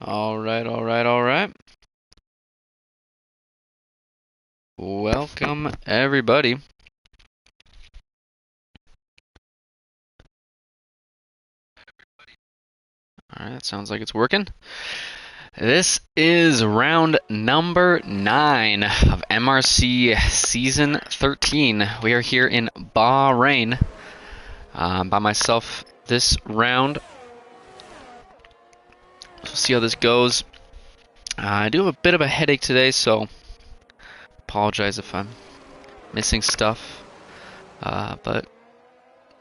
All right, all right, all right. Welcome, everybody. All right, sounds like it's working. This is round number 9 of MRC Season 13. We are here in Bahrain by myself this round. We'll see how this goes. I do have a bit of a headache today, so apologize if I'm missing stuff. But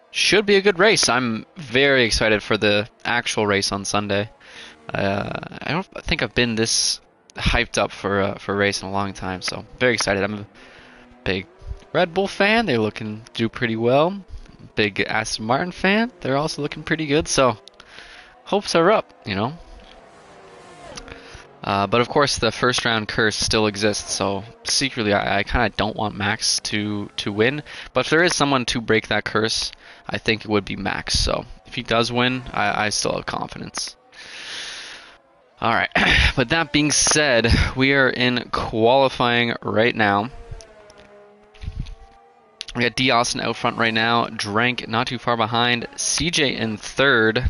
should be a good race. I'm very excited for the actual race on Sunday. I don't think I've been this hyped up for a race in a long time, so very excited. I'm a big Red Bull fan. They're looking to do pretty well. Big Aston Martin fan. They're also looking pretty good, so hopes are up, you know. But of course, the first round curse still exists, so secretly I kind of don't want Max to win. But if there is someone to break that curse, I think it would be Max. So if he does win, I still have confidence. Alright, but that being said, we are in qualifying right now. We got D. Austin out front right now, Drank not too far behind, CJ in third,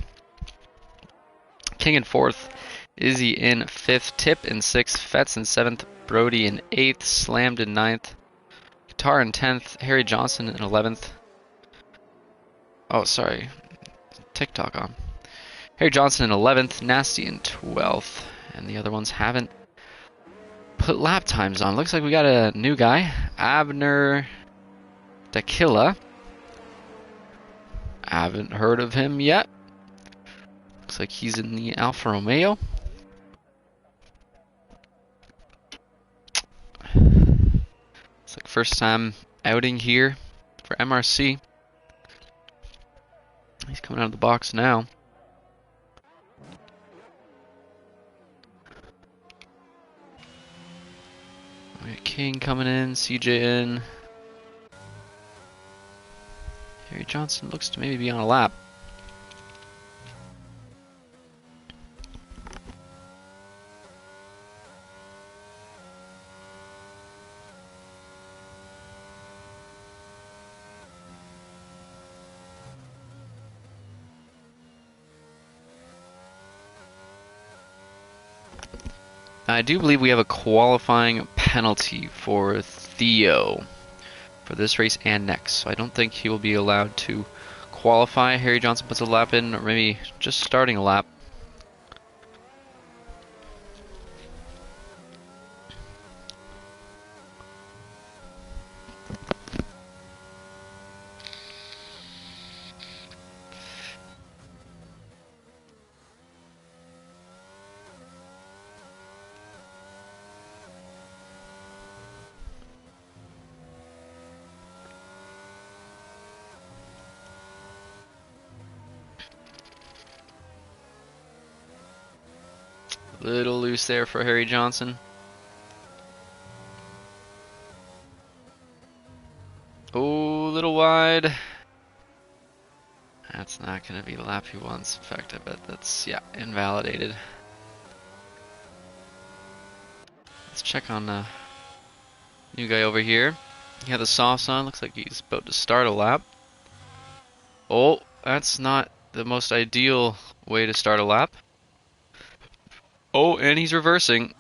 King in fourth, Izzy in fifth, Tip in sixth, Fetz in seventh, Brody in eighth, Slammed in ninth, Guitar in 10th, Harry Johnson in 11th. Oh, sorry, TikTok on. Harry Johnson in 11th, Nasty in 12th, and the other ones haven't put lap times on. Looks like we got a new guy, Abner Dakilla. I haven't heard of him yet. Looks like he's in the Alfa Romeo. It's like first time outing here for MRC. He's coming out of the box now. We got King coming in, CJ in. Harry Johnson looks to maybe be on a lap. I do believe we have a qualifying penalty for Theo for this race and next, so I don't think he will be allowed to qualify. Harry Johnson puts a lap in, or maybe just starting a lap. Little loose there for Harry Johnson. Oh, little wide. That's not going to be the lap he wants. In fact, I bet that's, yeah, invalidated. Let's check on the new guy over here. He had the softs on. Looks like he's about to start a lap. Oh, that's not the most ideal way to start a lap. Oh, and he's reversing.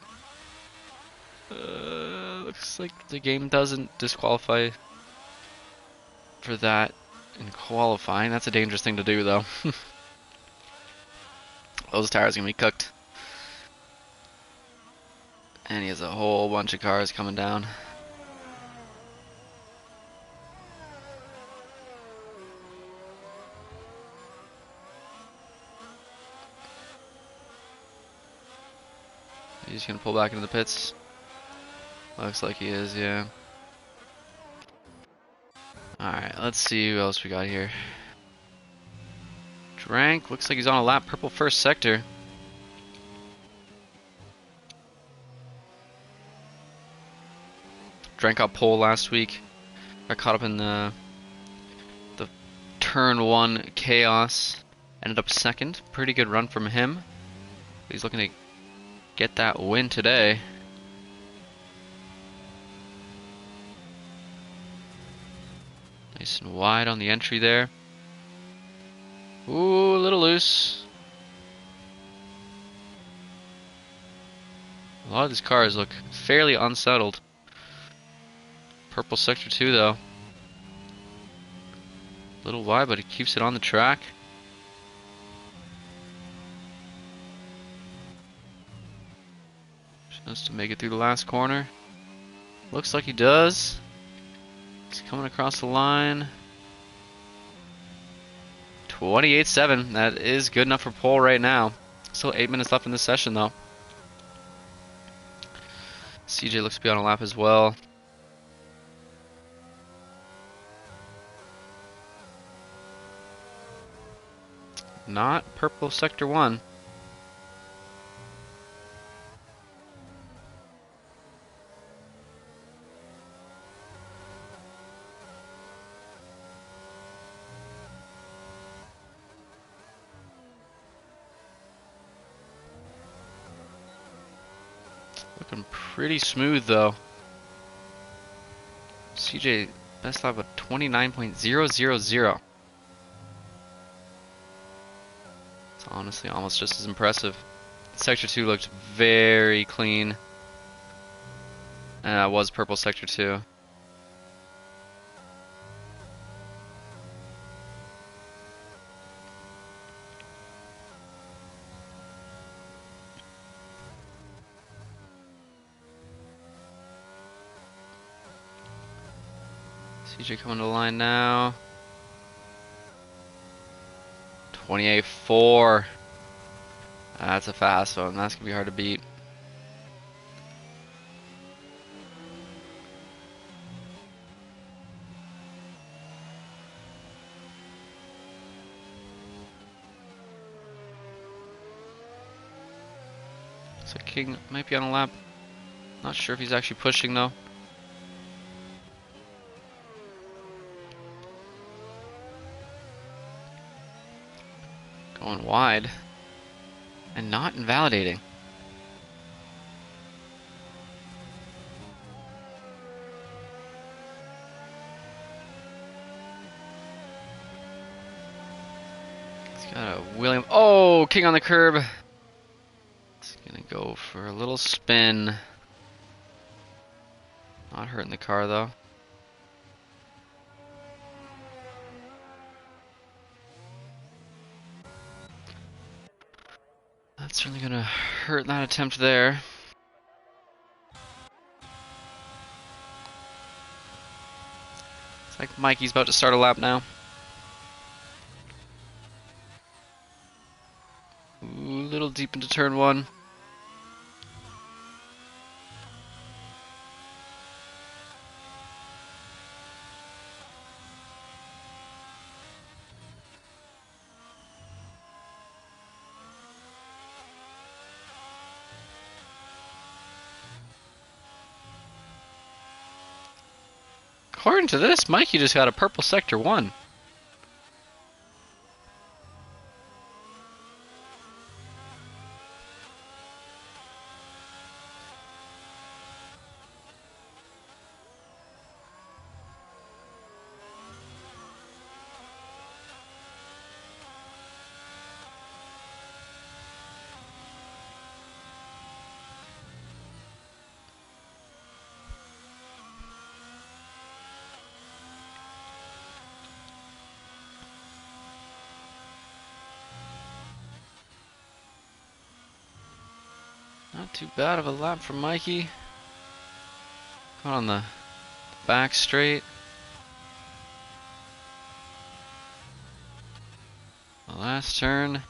Looks like the game doesn't disqualify for that in qualifying. That's a dangerous thing to do, though. Those tires are going to be cooked. And he has a whole bunch of cars coming down. He's going to pull back into the pits. Looks like he is, yeah. Alright, let's see who else we got here. Drank, looks like he's on a lap. Purple first sector. Drank got pole last week. Got caught up in the turn 1 chaos. Ended up second. Pretty good run from him. He's looking to get that win today. Nice and wide on the entry there. Ooh, a little loose. A lot of these cars look fairly unsettled. Purple sector 2 though. A little wide, but it keeps it on the track. Just to make it through the last corner. Looks like he does. He's coming across the line. 28.7. That is good enough for pole right now. Still 8 minutes left in this session though. CJ looks to be on a lap as well. Not purple sector 1. Looking pretty smooth though. CJ best lap of 29.000. It's honestly almost just as impressive. Sector 2 looked very clean. And that was purple sector 2. CJ coming to the line now. 28.4. That's a fast one. That's going to be hard to beat. So King might be on a lap. Not sure if he's actually pushing though. Going wide. And not invalidating. He's got a William. Oh, King on the curb. It's gonna go for a little spin. Not hurting the car though. That's certainly gonna hurt that attempt there. It's like Mikey's about to start a lap now. Ooh, a little deep into turn 1. According to this, Mikey just got a purple sector 1. Not too bad of a lap from Mikey. Caught on the back straight. The last turn.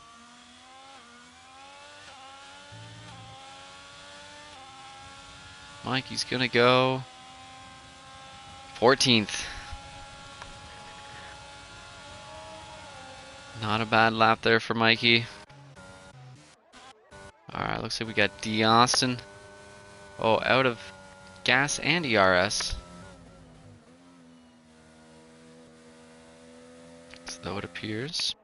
Mikey's gonna go 14th. Not a bad lap there for Mikey. Alright, looks like we got D. Austin. Oh, out of gas and ERS. So it appears.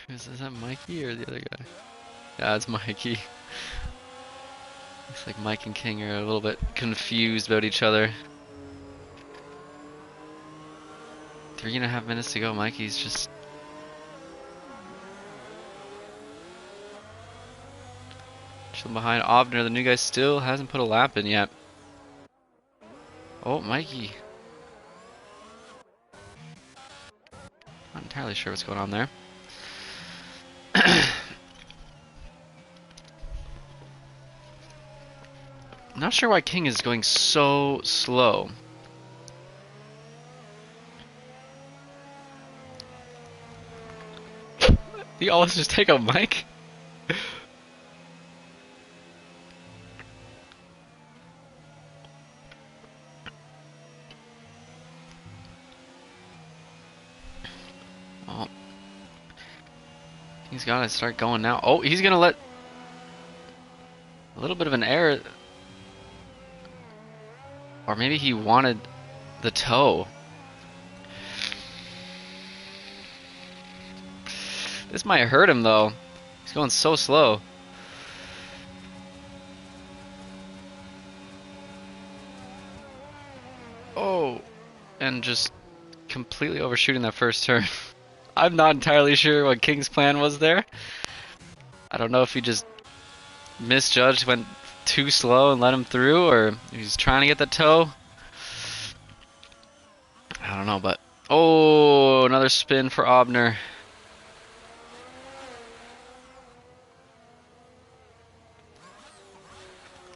Is that Mikey or the other guy? Yeah, it's Mikey. Looks like Mike and King are a little bit confused about each other. 3.5 minutes to go. Mikey's just chilling behind Obner. The new guy still hasn't put a lap in yet. Oh, Mikey. Not entirely sure what's going on there. I'm not sure why King is going so slow. He always just take a mic? Oh. He's got to start going now. Oh, he's going to let a little bit of an error. Or maybe he wanted the toe. This might hurt him though. He's going so slow. Oh, and just completely overshooting that first turn. I'm not entirely sure what King's plan was there. I don't know if he just misjudged, went too slow and let him through, or he's trying to get the toe. I don't know, but oh, another spin for Obner.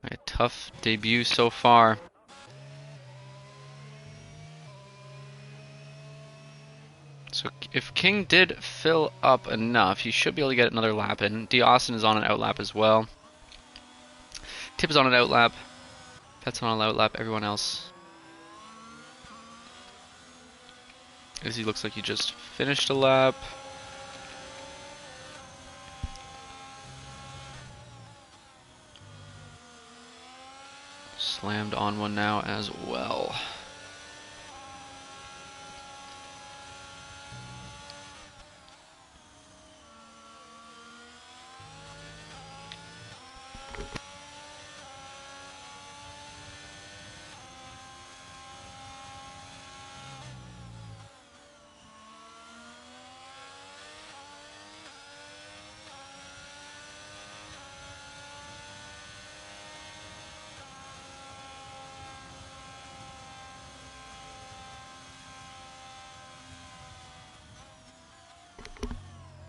A tough debut so far. So if King did fill up enough, he should be able to get another lap in. D. Austin is on an outlap as well. Tip is on an outlap. Pet's on an outlap. Everyone else. Izzy looks like he just finished a lap. Slammed on one now as well.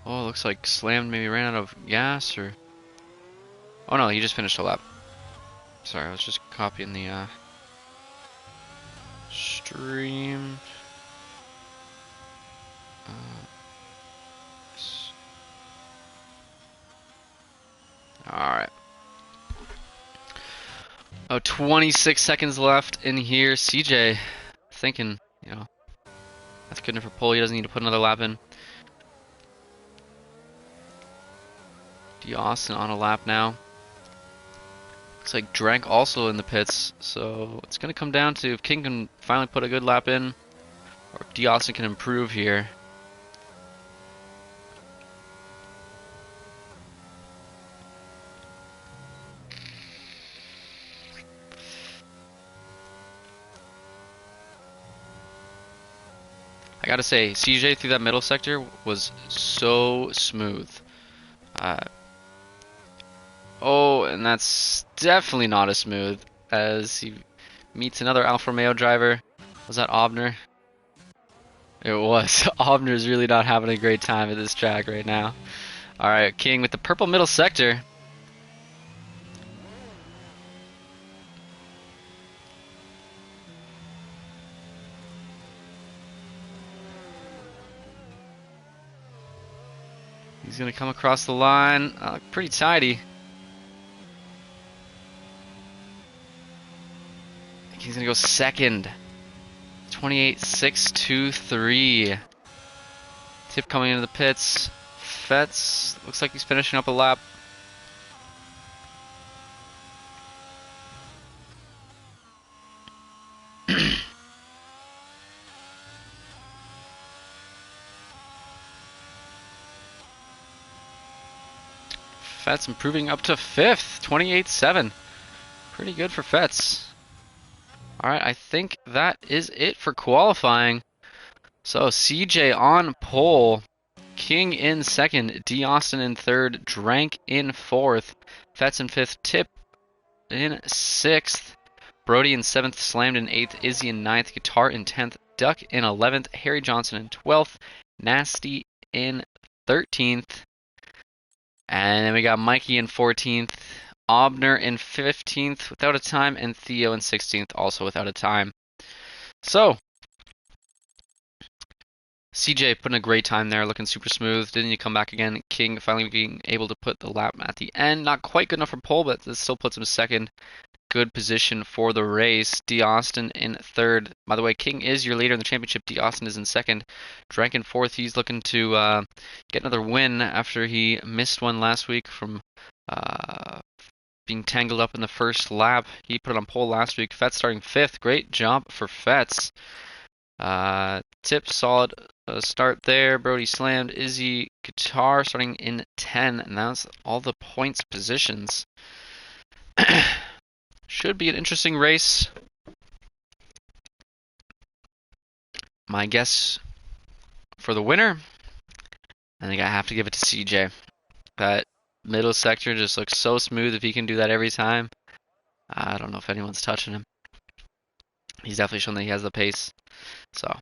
Oh, looks like slammed, maybe ran out of gas, or... Oh no, he just finished a lap. Sorry, I was just copying the stream. Alright. Oh, 26 seconds left in here. CJ thinking, you know, that's good enough for pole. He doesn't need to put another lap in. D. Austin on a lap now. Looks like Drank also in the pits, so it's going to come down to if King can finally put a good lap in, or if D. Austin can improve here. I gotta say, CJ through that middle sector was so smooth. Oh, and that's definitely not as smooth as he meets another Alfa Romeo driver. Was that Obner? It was. Obner's really not having a great time at this track right now. Alright, King with the purple middle sector. He's going to come across the line. Pretty tidy. He's going to go second. 28.623. Tip coming into the pits. Fetz looks like he's finishing up a lap. Fetz improving up to 5th, 28-7. Pretty good for Fetz. Alright, I think that is it for qualifying. So CJ on pole, King in 2nd, D. Austin in 3rd, Drank in 4th, Fetz in 5th, Tip in 6th, Brody in 7th, Slammed in 8th, Izzy in 9th, Guitar in 10th, Duck in 11th, Harry Johnson in 12th, Nasty in 13th, and then we got Mikey in 14th, Obner in 15th without a time, and Theo in 16th also without a time. So, CJ putting a great time there, looking super smooth. Didn't he come back again? King finally being able to put the lap at the end. Not quite good enough for pole, but this still puts him 2nd. Good position for the race. D. Austin in 3rd. By the way, King is your leader in the championship. D. Austin is in 2nd. Drank in 4th. He's looking to get another win after he missed one last week from being tangled up in the first lap. He put it on pole last week. Fetz starting 5th. Great job for Fetz. Tip solid start there. Brody Slammed. Izzy Guitar starting in 10. And that's all the points positions. Should be an interesting race. My guess for the winner, I think I have to give it to CJ. That middle sector just looks so smooth. If he can do that every time, I don't know if anyone's touching him. He's definitely shown that he has the pace. So,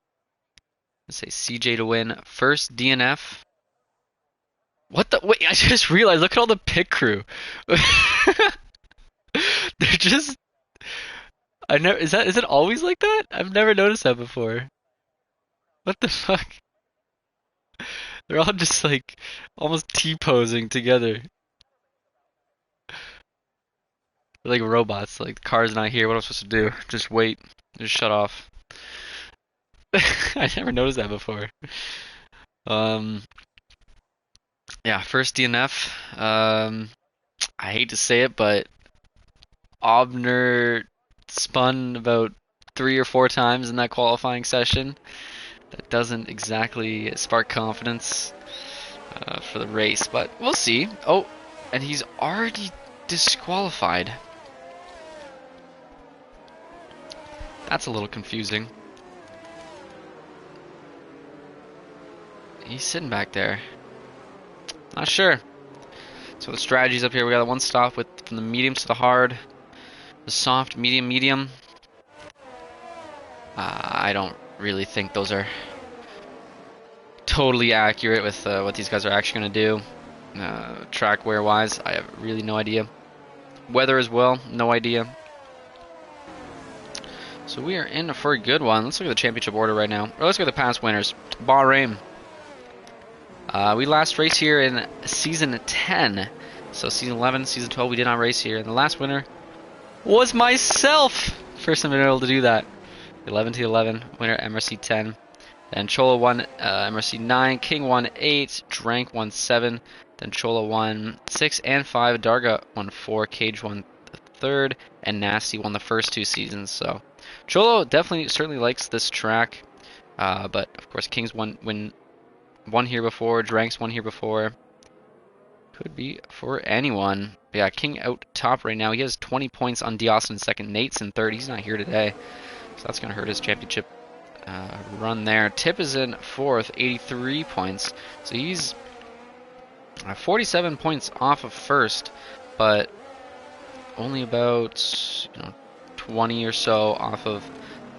let's say CJ to win. First DNF. What the? Wait, I just realized. Look at all the pit crew. They're just. I never. Is it always like that? I've never noticed that before. What the fuck? They're all just like almost T-posing together. They're like robots. Like the car's not here. What am I supposed to do? Just wait. Just shut off. I never noticed that before. Yeah, first DNF. I hate to say it, but Obner spun about 3 or 4 times in that qualifying session. That doesn't exactly spark confidence for the race, but we'll see. Oh, and he's already disqualified. That's a little confusing. He's sitting back there. Not sure. So the strategies up here, we got one stop with from the medium to the hard, the soft, medium, medium. I don't really think those are totally accurate with what these guys are actually going to do. Track wear wise, I have really no idea. Weather as well, no idea. So we are in for a good one. Let's look at the championship order right now. Or let's look at the past winners. Bahrain. We last raced here in season 10. So season 11, season 12, we did not race here. And the last winner was myself. First time I've been able to do that. 11 to 11, winner MRC 10. Then Chola won MRC 9, King won 8, Drank won 7, then Chola won 6 and 5, Darga won 4, Cage won the 3rd, and Nasty won the first 2 seasons. So Cholo definitely certainly likes this track, but of course King's won here before, Drank's won here before. Could be for anyone. But yeah, King out top right now. He has 20 points on D. Austin in 2nd. Nate's in 3rd. He's not here today, so that's going to hurt his championship run there. Tip is in 4th, 83 points. So he's 47 points off of 1st, but only about 20 or so off of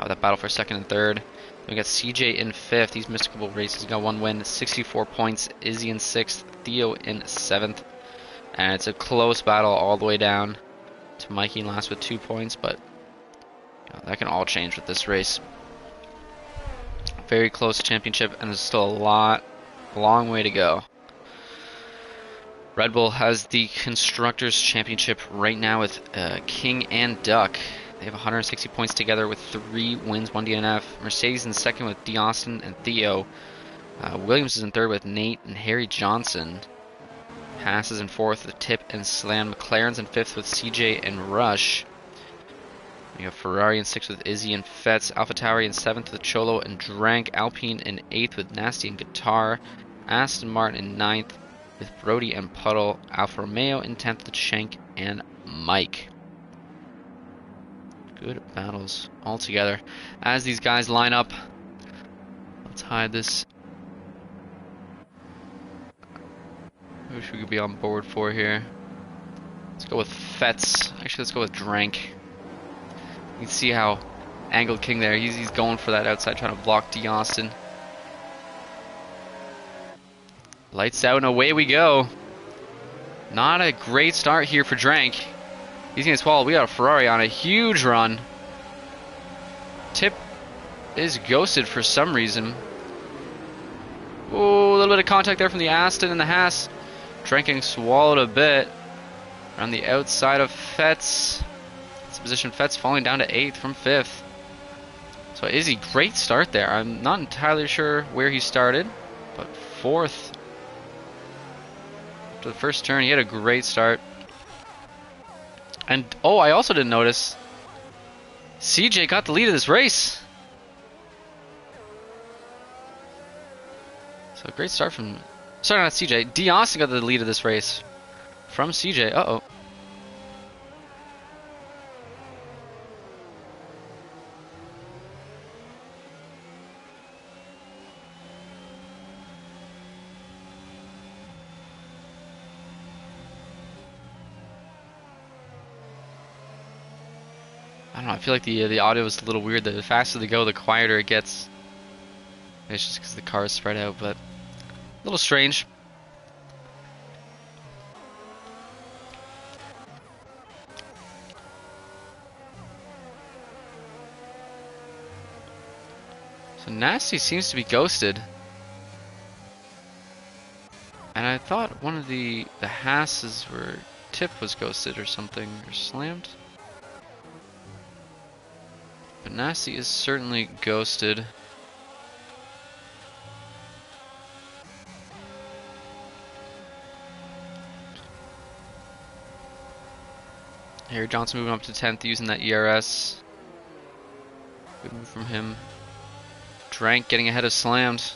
that battle for 2nd and 3rd. We got CJ in 5th. He's missed a couple of races. He's got 1 win, 64 points. Izzy in 6th. Theo in 7th. And it's a close battle all the way down to Mikey in last with 2 points, but that can all change with this race. Very close championship, and there's still a long way to go. Red Bull has the Constructors' Championship right now with King and Duck. They have 160 points together with 3 wins, 1 DNF. Mercedes in 2nd with D. Austin and Theo. Williams is in 3rd with Nate and Harry Johnson. Haas is in 4th with Tip and Slam. McLaren's in 5th with CJ and Rush. We have Ferrari in 6th with Izzy and Fetz. AlphaTauri in 7th with Cholo and Drank. Alpine in 8th with Nasty and Guitar. Aston Martin in 9th with Brody and Puddle, Alfa Romeo in 10th with Shank and Mike. Good battles all together. As these guys line up, let's hide this. I wish we could be on board for here. Let's go with Fetz. Actually, let's go with Drank. You can see how angled King there. He's going for that outside, trying to block D. Austin. Lights out and away we go. Not a great start here for Drank. He's gonna swallow. We got a Ferrari on a huge run. Tip is ghosted for some reason. Oh, a little bit of contact there from the Aston and the Haas. Drank getting swallowed a bit. Around the outside of Fetz. It's position Fetz falling down to 8th from 5th. So Izzy, great start there. I'm not entirely sure where he started, but 4th. After the first turn, he had a great start. And, oh, I also didn't notice, CJ got the lead of this race. So great start from, sorry, not CJ, D. Austin got the lead of this race from CJ. Uh-oh. I don't know, I feel like the audio is a little weird. The faster they go, the quieter it gets. It's just because the car is spread out, but a little strange. So Nasty seems to be ghosted. And I thought one of the Hasses were Tip was ghosted or something, or slammed. But Nasty is certainly ghosted. Harry Johnson moving up to 10th using that ERS. Good move from him. Drank getting ahead of Slammed.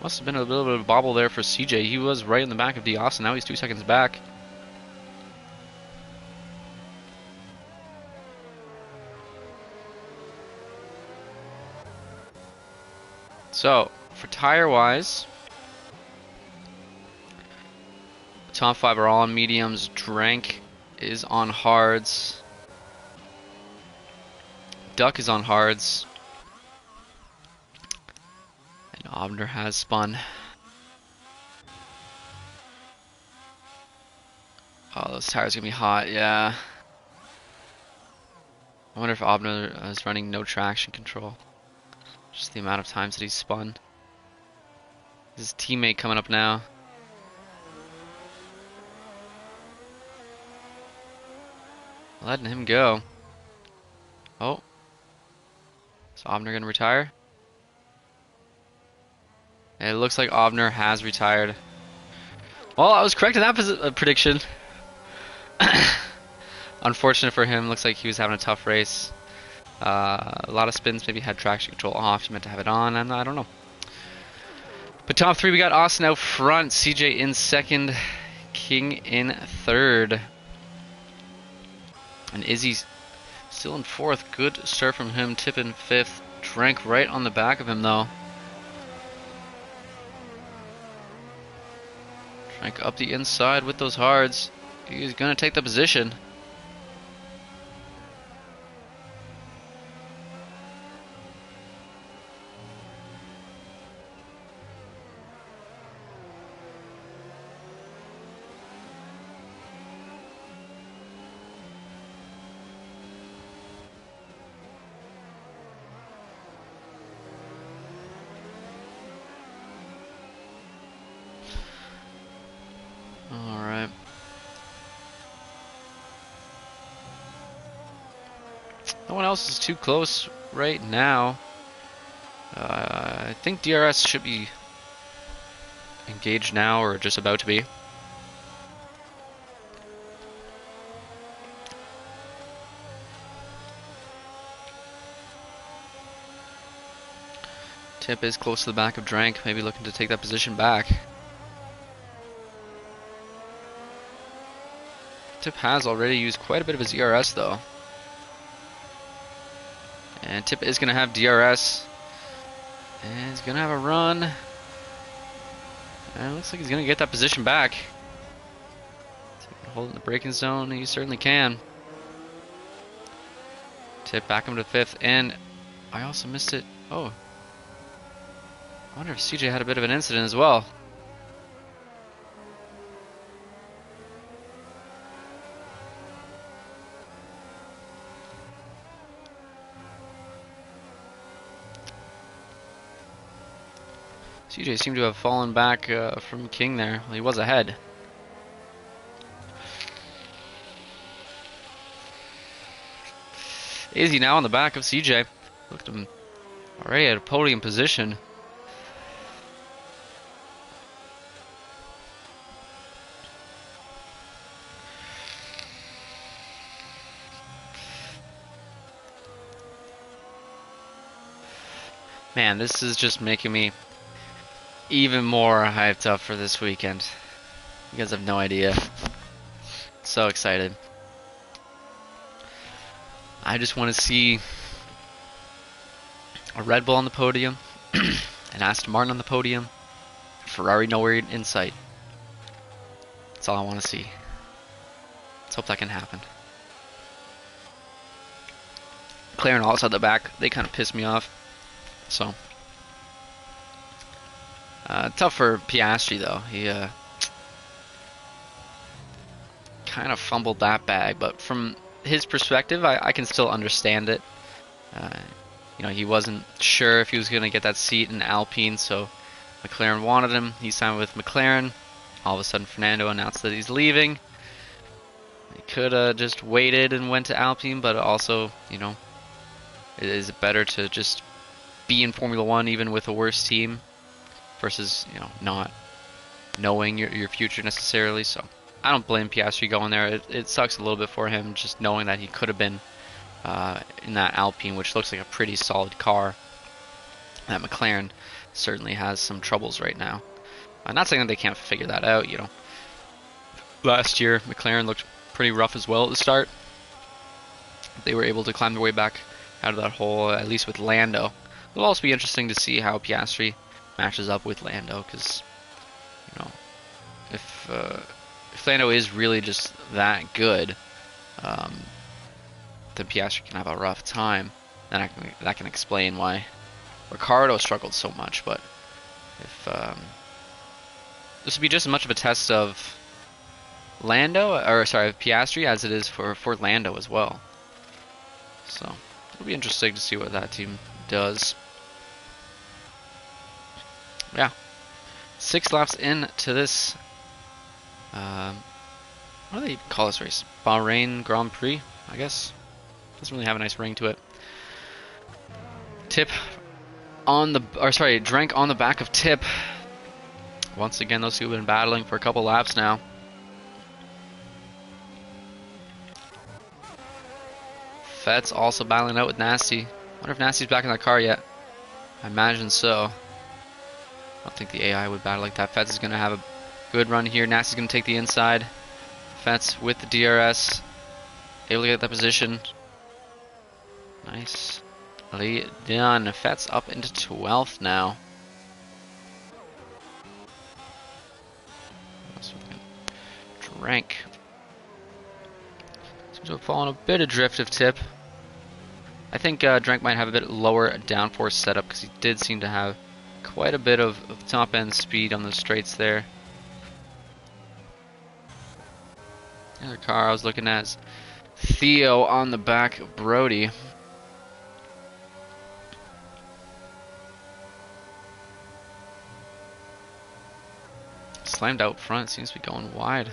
Must have been a little bit of a bobble there for CJ. He was right in the back of D. Austin. Now he's 2 seconds back. So, for tire-wise, the top 5 are all on mediums. Drank is on hards. Duck is on hards. And Obner has spun. Oh, those tires are gonna be hot, yeah. I wonder if Obner is running no traction control. Just the amount of times that he's spun. His teammate coming up now. Letting him go. Oh. Is Obner gonna retire? It looks like Obner has retired. Well, I was correct in that prediction. Unfortunate for him. Looks like he was having a tough race. A lot of spins, maybe had traction control off. He meant to have it on. I don't know. But top 3, we got Austin out front. CJ in 2nd. King in 3rd. And Izzy's still in 4th. Good start from him. Tip in 5th. Drank right on the back of him, though. Drank up the inside with those hards. He's going to take the position. Alright. No one else is too close right now. I think DRS should be engaged now, or just about to be. Tip is close to the back of Drank, maybe looking to take that position back. Tip has already used quite a bit of his ERS though. And Tip is going to have DRS. And he's going to have a run. And it looks like he's going to get that position back. Holding the braking zone, he certainly can. Tip back him to 5th, and I also missed it. Oh. I wonder if CJ had a bit of an incident as well. CJ seemed to have fallen back from King there. Well, he was ahead. Izzy now on the back of CJ. Looked at him already at a podium position. Man, this is just making me even more hyped up for this weekend. You guys have no idea. So excited. I just want to see a Red Bull on the podium, an Aston Martin on the podium, Ferrari nowhere in sight. That's all I want to see. Let's hope that can happen. McLaren also at the back, they kind of pissed me off. So, tough for Piastri though. He kind of fumbled that bag, but from his perspective, I can still understand it. You know, he wasn't sure if he was going to get that seat in Alpine, so McLaren wanted him. He signed with McLaren. All of a sudden, Fernando announced that he's leaving. He could have just waited and went to Alpine, but also, you know, is it better to just be in Formula One even with a worse team versus, you know, not knowing your future necessarily. So I don't blame Piastri going there. It sucks a little bit for him just knowing that he could have been in that Alpine, which looks like a pretty solid car. That McLaren certainly has some troubles right now. I'm not saying that they can't figure that out, you know. Last year, McLaren looked pretty rough as well at the start. They were able to climb their way back out of that hole, at least with Lando. It'll also be interesting to see how Piastri matches up with Lando, because, you know, if Lando is really just that good, then Piastri can have a rough time. Then that can explain why Ricciardo struggled so much. But if this would be just as much of a test of Piastri as it is for Lando as well. So it'll be interesting to see what that team does. Yeah, 6 laps into this. What do they call this race? Bahrain Grand Prix, I guess. Doesn't really have a nice ring to it. Drank on the back of Tip. Once again, those two have been battling for a couple laps now. Fet's also battling out with Nasty. Wonder if Nasty's back in that car yet. I imagine so. I don't think the AI would battle like that. Fet's is going to have a good run here. Nasty's going to take the inside. Fet's with the DRS. Able to get that position. Nicely done. Fet's up into 12th now. Drank. Seems to have fallen a bit adrift of Tip. I think Drank might have a bit lower downforce setup because he did seem to have quite a bit of top end speed on the straights there. The other car I was looking at is Theo on the back of Brody. Slammed out front, seems to be going wide.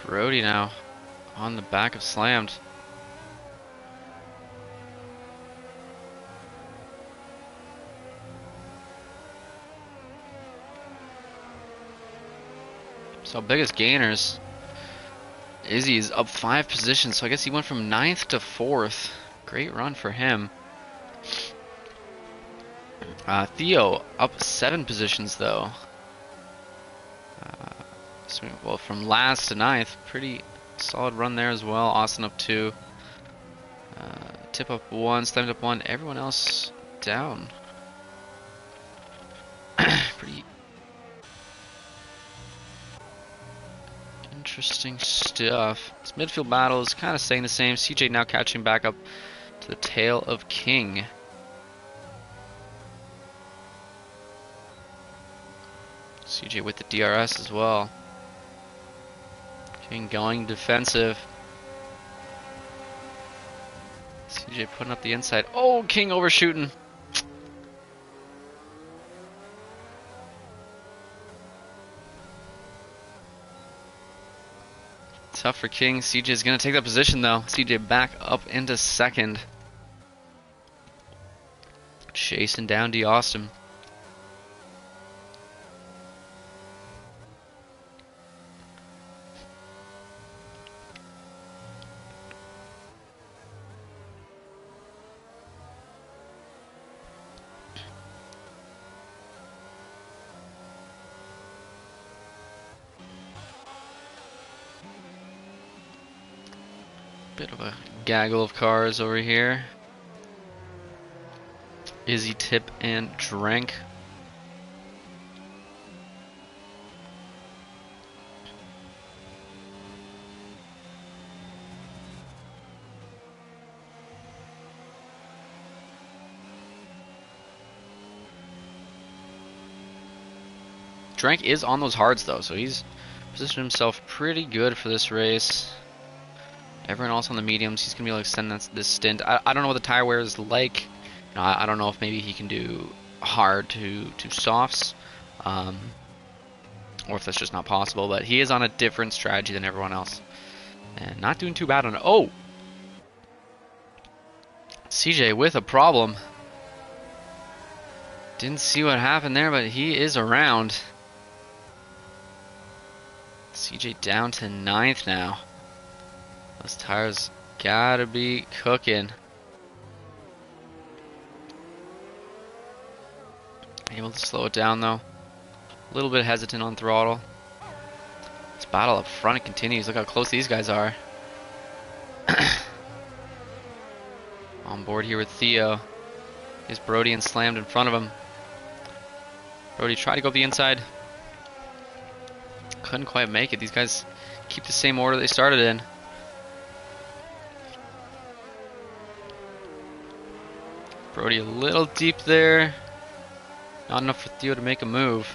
Brody now on the back of Slammed. So biggest gainers. Izzy's up 5 positions, so I guess he went from 9th to 4th. Great run for him. Theo up 7 positions though. Well, from last to 9th, pretty solid run there as well. Austin up 2. Tip up 1, Slammed up 1. Everyone else down. Pretty interesting stuff. This midfield battle is kind of staying the same. CJ now catching back up to the tail of King. CJ with the DRS as well. King going defensive. CJ putting up the inside. Oh, King overshooting. Tough for King. CJ is going to take that position though. CJ back up into 2nd. Chasing down D. Austin. Bit of a gaggle of cars over here. Izzy, Tip, and Drank. Drank is on those hards though, so he's positioned himself pretty good for this race. Everyone else on the mediums, he's going to be able to extend this stint. I don't know what the tire wear is like. You know, I don't know if maybe he can do hard to softs. Or if that's just not possible. But he is on a different strategy than everyone else. And not doing too bad on it. Oh! CJ with a problem. Didn't see what happened there, but he is around. CJ down to 9th now. Those tires gotta be cooking. Able to slow it down though. A little bit hesitant on throttle. This battle up front continues. Look how close these guys are. On board here with Theo. Here's Brody and Slammed in front of him. Brody tried to go up the inside. Couldn't quite make it. These guys keep the same order they started in. Brody a little deep there. Not enough for Theo to make a move.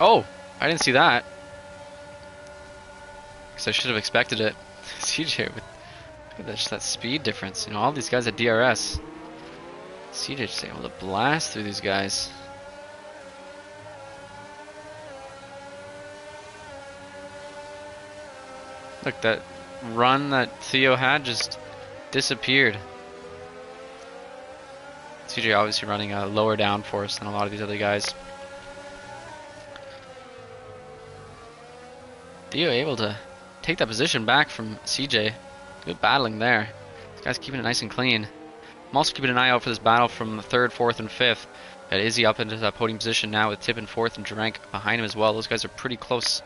Oh, I didn't see that. Guess I should have expected it. CJ with look at that, just that speed difference. You know, all these guys at DRS. CJ just able to blast through these guys. Look, that run that Theo had just disappeared. CJ obviously running a lower downforce than a lot of these other guys. Theo able to take that position back from CJ. Good battling there. This guy's keeping it nice and clean. I'm also keeping an eye out for this battle from the 3rd, 4th, and 5th. Got Izzy up into that podium position now with Tip in fourth and Drank behind him as well. Those guys are pretty close.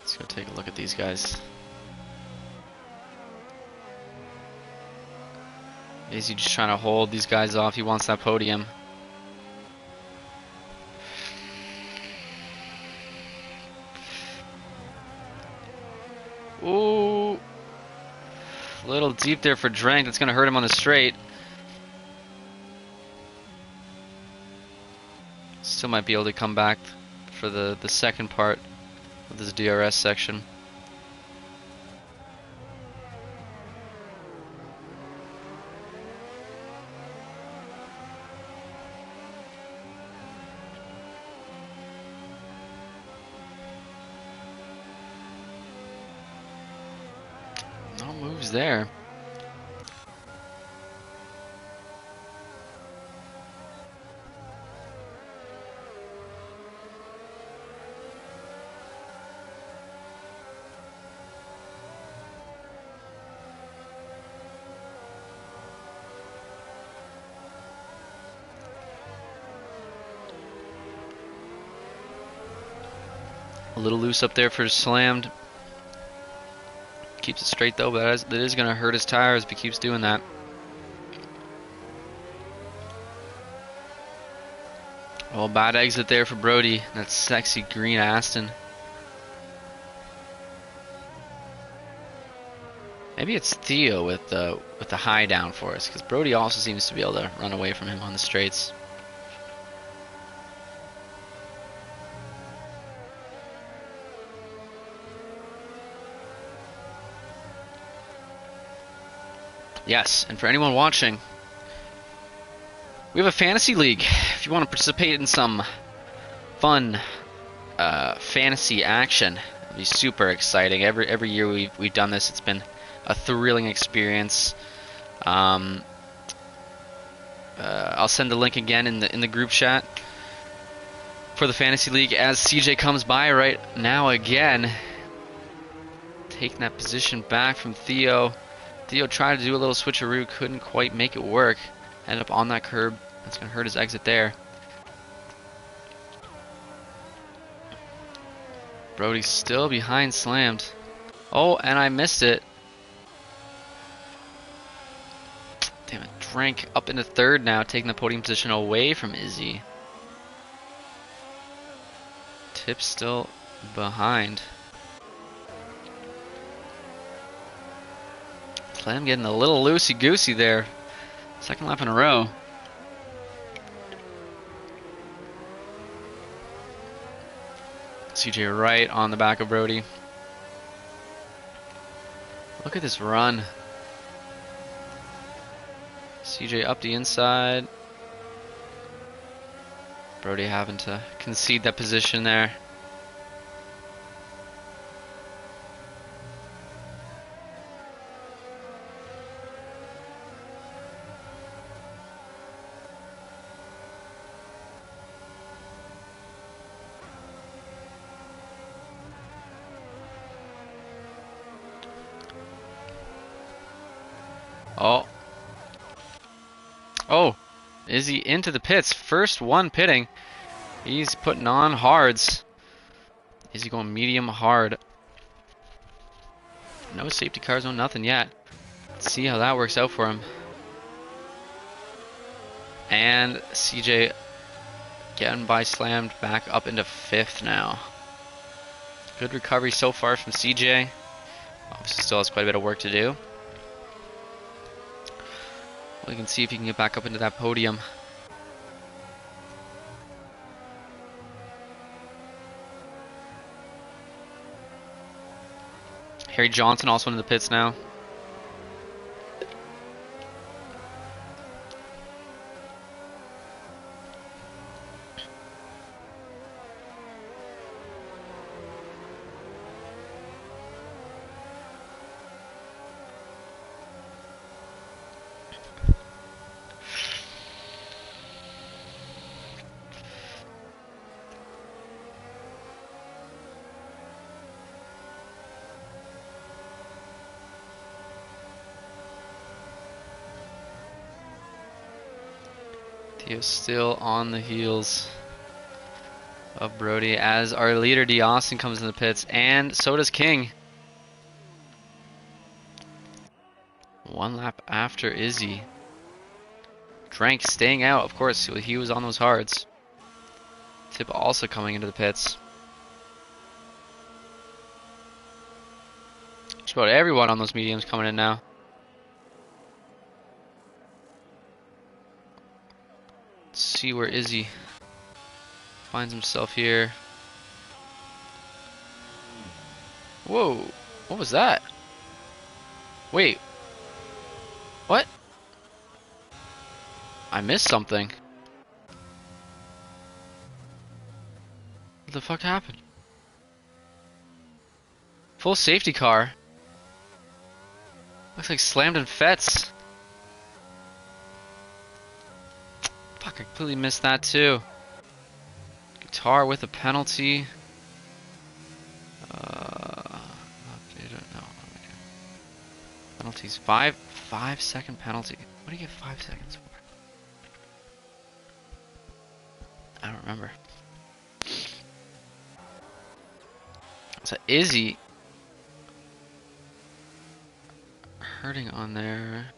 Let's go take a look at these guys. Izzy just trying to hold these guys off. He wants that podium. Ooh. A little deep there for Drank. That's going to hurt him on the straight. Still might be able to come back for the second part of this DRS section. No moves there. A little loose up there for Slammed. Keeps it straight though, but that is going to hurt his tires if he keeps doing that. Oh, bad exit there for Brody. That sexy green Aston. Maybe it's Theo with the high down for us, because Brody also seems to be able to run away from him on the straights. Yes, and for anyone watching, we have a fantasy league. If you want to participate in some fun fantasy action, it'd be super exciting. Every year we've done this. It's been a thrilling experience. I'll send the link again in the group chat for the fantasy league as CJ comes by right now again, taking that position back from Theo. Theo tried to do a little switcheroo, couldn't quite make it work. Ended up on that curb. That's going to hurt his exit there. Brody's still behind Slammed. Oh, and I missed it. Damn it. Drank up into third now, taking the podium position away from Izzy. Tip still behind. Slam getting a little loosey-goosey there. Second lap in a row. CJ right on the back of Brody. Look at this run. CJ up the inside. Brody having to concede that position there. Oh. Oh. Izzy into the pits. First one pitting. He's putting on hards. Izzy going medium hard. No safety cars, no nothing yet. Let's see how that works out for him. And CJ getting by Slammed back up into fifth now. Good recovery so far from CJ. Obviously still has quite a bit of work to do. We can see if he can get back up into that podium. Harry Johnson also in the pits now. He is still on the heels of Brody as our leader D. Austin comes in the pits, and so does King. One lap after Izzy. Drank staying out, of course, he was on those hards. Tip also coming into the pits. Just about everyone on those mediums coming in now. Let's see where Izzy finds himself here. Whoa, what was that? Wait. What? I missed something. What the fuck happened? Full safety car. Looks like slammed in Fets. Fuck, I completely missed that too. Guitar with a penalty. No. Penalties. 5-second penalty. What do you get 5 seconds for? I don't remember. So Izzy hurting on there.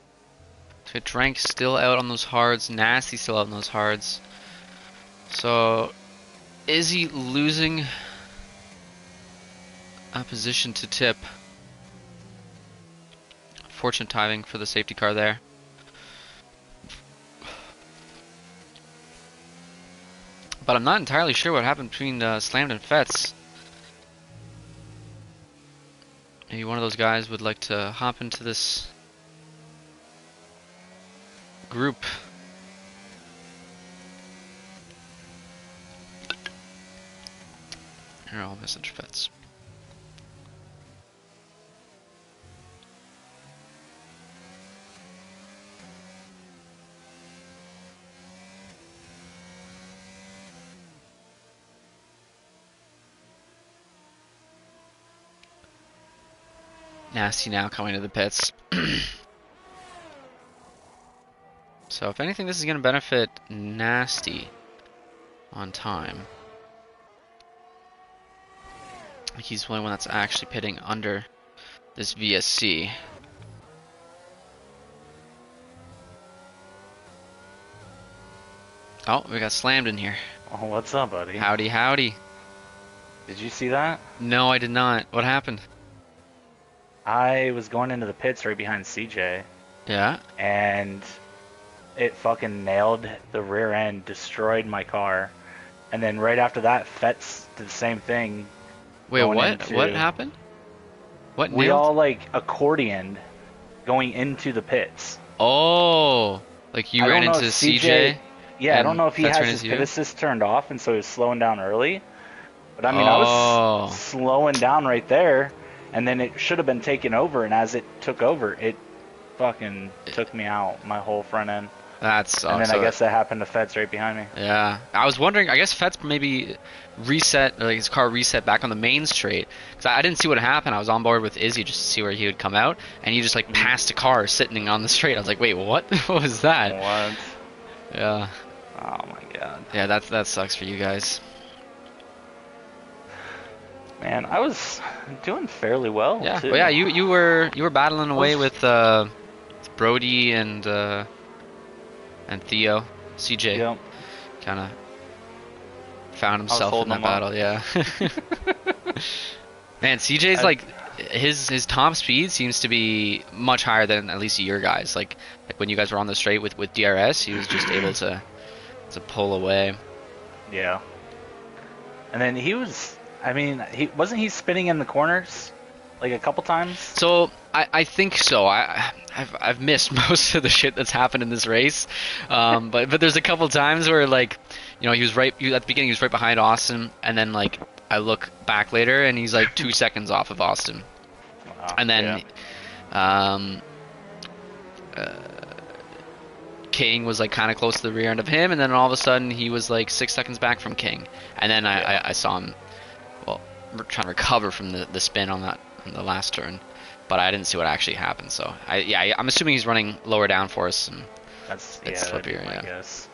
So Drank still out on those hards. Nasty still out on those hards. So Izzy losing a position to Tip. Fortunate timing for the safety car there. But I'm not entirely sure what happened between Slammed and Fets. Maybe one of those guys would like to hop into this group. Here, I'll message Fets. Nasty now coming to the pits. So if anything, this is going to benefit Nasty on time. He's the only one that's actually pitting under this VSC. Oh, we got slammed in here. Oh, what's up, buddy? Howdy, howdy. Did you see that? No, I did not. What happened? I was going into the pits right behind CJ. Yeah? And it fucking nailed the rear end, destroyed my car. And then right after that, Fets did the same thing. Wait, what? What happened? What nailed? We all, like, accordioned going into the pits. Oh, like you ran into CJ? Yeah, I don't know if he has his pit assist turned off, and so he was slowing down early. But I mean, I was slowing down right there, and then it should have been taken over, and as it took over, it fucking took me out, my whole front end. That sucks. And then I guess that happened to Fets right behind me. Yeah. I was wondering, I guess Fets maybe reset, like his car reset back on the main straight. Because I didn't see what happened. I was on board with Izzy just to see where he would come out. And he just like passed a car sitting on the straight. I was like, wait, what? What was that? What? Yeah. Oh my god. Yeah, that sucks for you guys. Man, I was doing fairly well. Yeah, too. Well, yeah, you were battling away with Brody and Theo. CJ Yep. kind of found himself in that battle. Yeah. Man, CJ's like his top speed seems to be much higher than at least your guys. Like when you guys were on the straight with DRS, he was just able to pull away. Yeah. And then he was. I mean, wasn't he spinning in the corners like a couple times? So I think so. I've missed most of the shit that's happened in this race, but there's a couple times where like, you know, he was right at the beginning. He was right behind Austin, and then like I look back later and he's like 2 seconds off of Austin, and then King was like kind of close to the rear end of him, and then all of a sudden he was like 6 seconds back from King, and then I saw him. Well, we're trying to recover from the spin on the last turn, but I didn't see what actually happened. So I'm assuming he's running lower down for us, and that's slippier. I guess.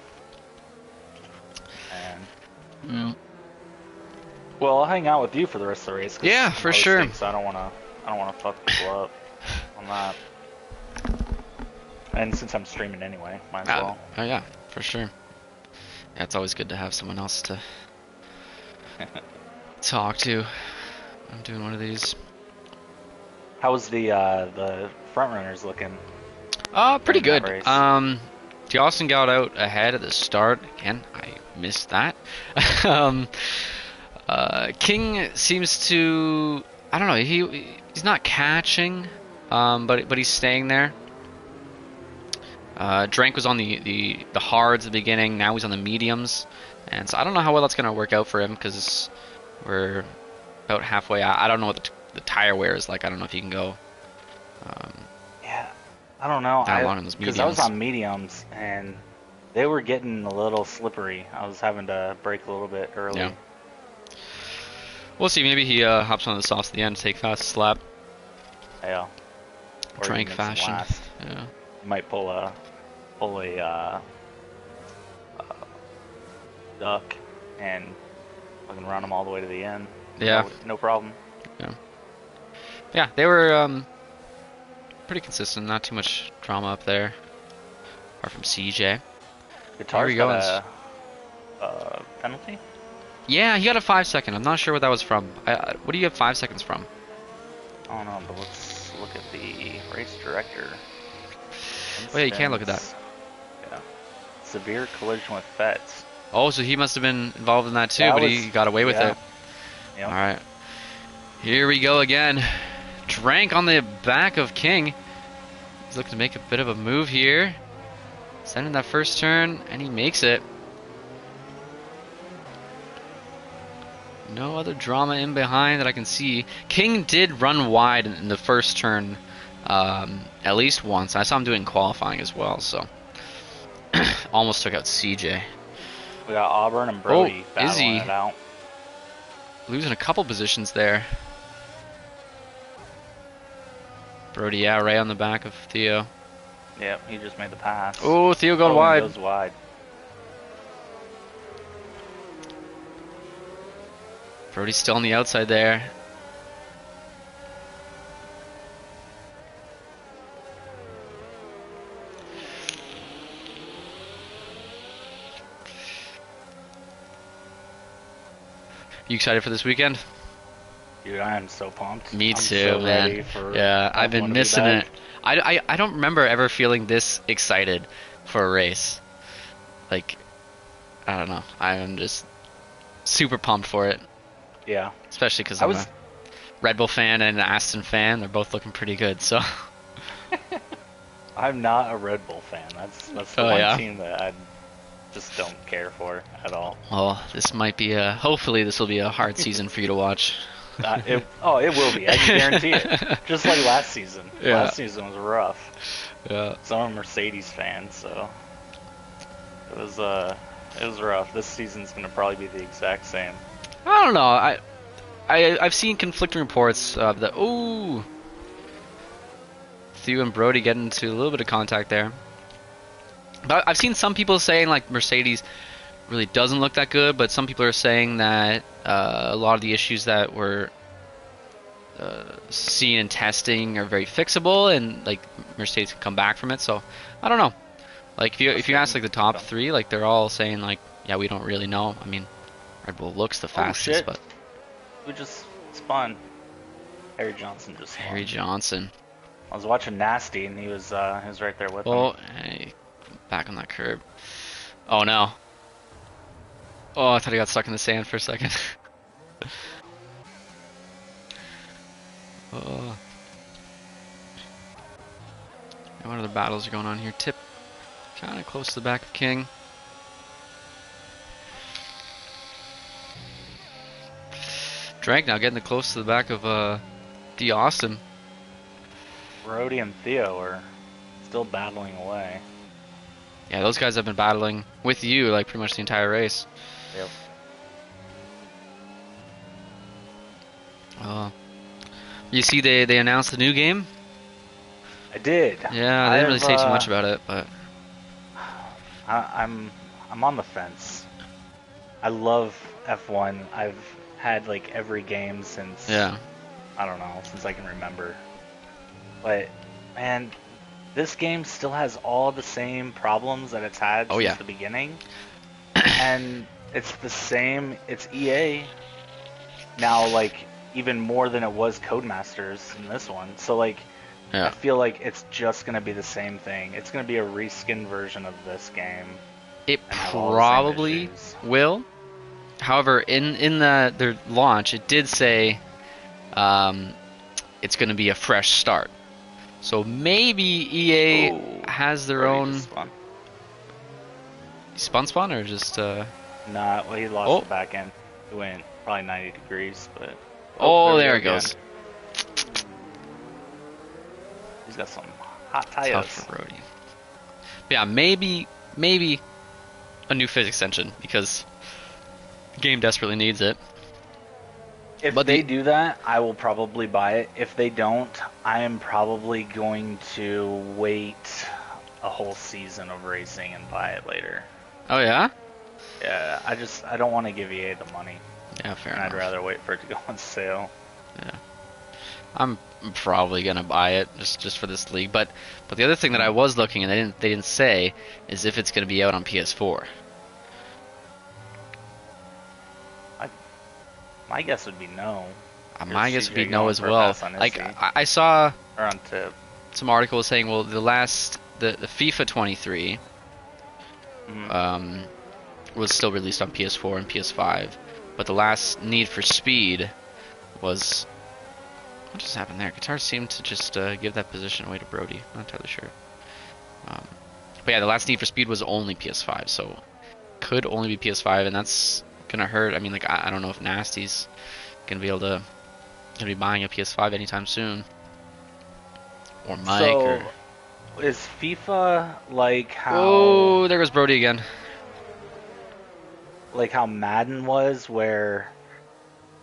Mm. Well, I'll hang out with you for the rest of the race. Yeah, for sure. I don't wanna fuck people up on that. And since I'm streaming anyway, might as well. Oh yeah, for sure. Yeah, it's always good to have someone else to talk to. I'm doing one of these. How was the front runners looking? Pretty good. Austin got out ahead at the start. Again, I missed that. King seems to, I don't know, he's not catching, but he's staying there. Drank was on the hards at the beginning. Now he's on the mediums, and so I don't know how well that's gonna work out for him because we're about halfway. I don't know what the tire wear is like. I don't know if you can go. Yeah, I don't know. That long on those mediums. Because I was on mediums and they were getting a little slippery. I was having to brake a little bit early. Yeah. We'll see. Maybe he hops on the softs at the end to take fastest lap. Yeah. Drank fashion. Yeah. You might pull a duck and fucking run them all the way to the end. Yeah. No problem. Yeah. Yeah, they were pretty consistent. Not too much drama up there, apart from CJ. Guitar's got a penalty? Yeah, he got a 5 second. I'm not sure what that was from. What do you get 5 seconds from? I don't know, but let's look at the race director. Oh yeah, you can look at that. Yeah. Severe collision with Fetz. Oh, so he must have been involved in that too, but he got away with it. Yep. Alright. Here we go again. Drank on the back of King. He's looking to make a bit of a move here. Sending that first turn, and he makes it. No other drama in behind that I can see. King did run wide in the first turn at least once. I saw him doing qualifying as well, so almost took out CJ. We got Auburn and Brody battling it out. Losing a couple positions there. Brody, yeah, right on the back of Theo. Yep, he just made the pass. Oh, Theo going wide. Goes wide. Brody's still on the outside there. You excited for this weekend? Dude, I am so pumped. Me too, man. Yeah, I've been missing it. I don't remember ever feeling this excited for a race. Like, I don't know. I'm just super pumped for it. Yeah. Especially because I'm a Red Bull fan and an Aston fan. They're both looking pretty good, so. I'm not a Red Bull fan. That's the one team that I just don't care for at all. Well, this might be hopefully this will be a hard season for you to watch. It will be. I can guarantee it. Just like last season. Yeah. Last season was rough. Yeah. So I'm a Mercedes fan, so it was rough. This season's gonna probably be the exact same. I don't know. I've seen conflicting reports of that. Ooh, Theo and Brody get into a little bit of contact there. But I've seen some people saying like Mercedes really doesn't look that good, but some people are saying that a lot of the issues that were seen in testing are very fixable, and like Mercedes can come back from it. So I don't know. Like if you ask like the top three, like they're all saying like, yeah, we don't really know. I mean, Red Bull looks the fastest, but we just spun. Harry Johnson just spun. Harry Johnson. I was watching Nasty, and he was right there with him. Oh, hey, back on that curb. Oh no. Oh, I thought he got stuck in the sand for a second. Oh. And what other battles are going on here? Tip kind of close to the back of King. Drank now getting close to the back of D. Austin. Brody and Theo are still battling away. Yeah, those guys have been battling with you like pretty much the entire race. Yep. You see they announced the new game? I did. Yeah, they didn't really say too much about it, but I'm on the fence. I love F1. I've had like every game since I don't know, since I can remember. But man, this game still has all the same problems that it's had since the beginning. And it's the same, it's EA now, like even more than it was Codemasters in this one. So like I feel like it's just gonna be the same thing. It's gonna be a reskin version of this game. It probably will. However, in their launch, it did say it's going to be a fresh start. So maybe EA has their own. Spawn or just? Nah, well, he lost the back end. It went probably 90 degrees, but. There it goes. He's got some hot tires. Tough for Brody. But yeah, maybe a new physics engine because the game desperately needs it. If they do that, I will probably buy it. If they don't, I am probably going to wait a whole season of racing and buy it later. Oh yeah? Yeah, I don't want to give EA the money. Yeah, fair enough. I'd rather wait for it to go on sale. Yeah. I'm probably gonna buy it just for this league, but the other thing that I was looking and they didn't say is if it's gonna be out on PS4. My guess would be no. My guess would be no as well. Like I saw some article saying, well, the FIFA 23 was still released on PS4 and PS5, but the last Need for Speed was. What just happened there? Guitar seemed to just give that position away to Brody. Not entirely sure. But yeah, the last Need for Speed was only PS5, so could only be PS5, and that's gonna hurt. I mean, like I don't know if Nasty's gonna be buying a PS5 anytime soon, or Mike. So, is FIFA like how? Oh, there goes Brody again. Like how Madden was, where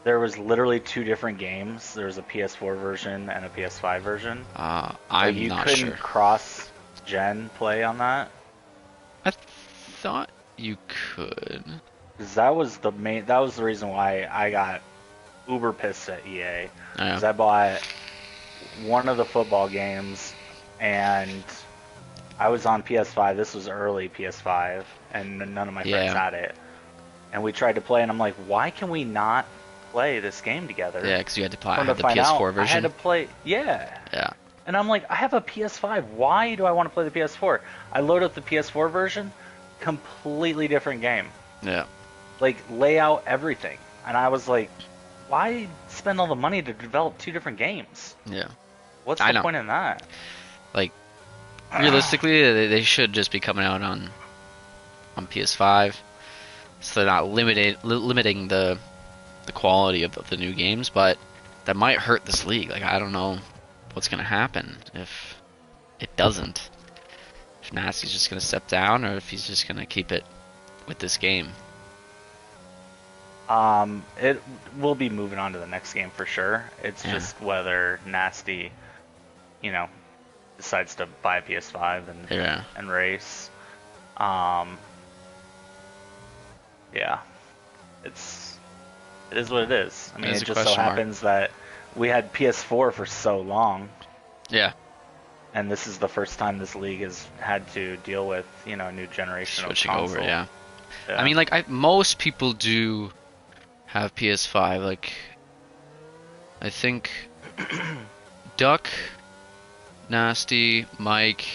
there was literally two different games. There was a PS4 version and a PS5 version. I'm not sure. You couldn't cross-gen play on that? I thought you could. Because that was the reason why I got uber pissed at EA. Because I bought one of the football games, and I was on PS5. This was early PS5, and none of my friends had it. And we tried to play, and I'm like, why can we not play this game together? Yeah, because you had to play the PS4 version. I had to play, yeah. And I'm like, I have a PS5. Why do I want to play the PS4? I load up the PS4 version, completely different game. Yeah. Like, layout, everything. And I was like, why spend all the money to develop two different games? Yeah. What's the point in that? Like, realistically, they should just be coming out on PS5. So they're not limiting the quality of the new games, but that might hurt this league. Like, I don't know what's going to happen if it doesn't. If Nasty's just going to step down, or if he's just going to keep it with this game. It will be moving on to the next game for sure. It's just whether Nasty, decides to buy a PS5 and race. Yeah, it is what it is. I mean, it just so happens that we had PS4 for so long. Yeah. And this is the first time this league has had to deal with, a new generation switching of console. Over. Yeah. I mean, like most people do have PS5. Like, I think Duck, Nasty, Mike,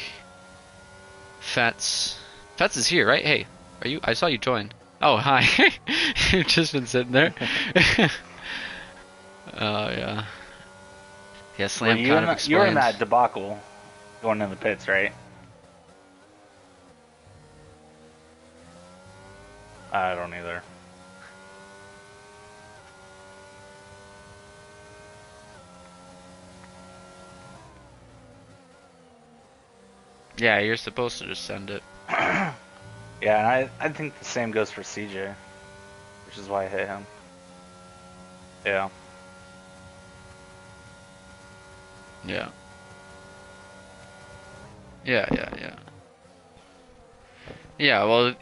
Fets is here, right? Hey, are you? I saw you join. Oh, hi. You've just been sitting there. Oh, yeah. Yeah, Slam kind of explains. You were in that debacle going in the pits, right? I don't either. Yeah, you're supposed to just send it. Yeah, and I think the same goes for CJ, which is why I hate him. Yeah. Yeah. Yeah. Yeah, well,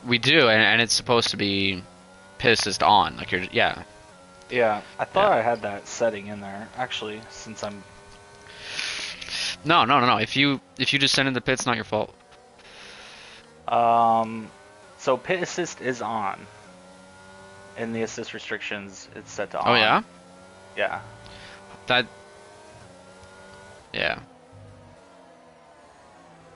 We do, and it's supposed to be pit assist on. Like yeah. Yeah, I thought I had that setting in there actually. Since I'm. No. If you just send in the pit, it's not your fault. So pit assist is on. In the assist restrictions, it's set to on. Oh yeah. Yeah. Yeah.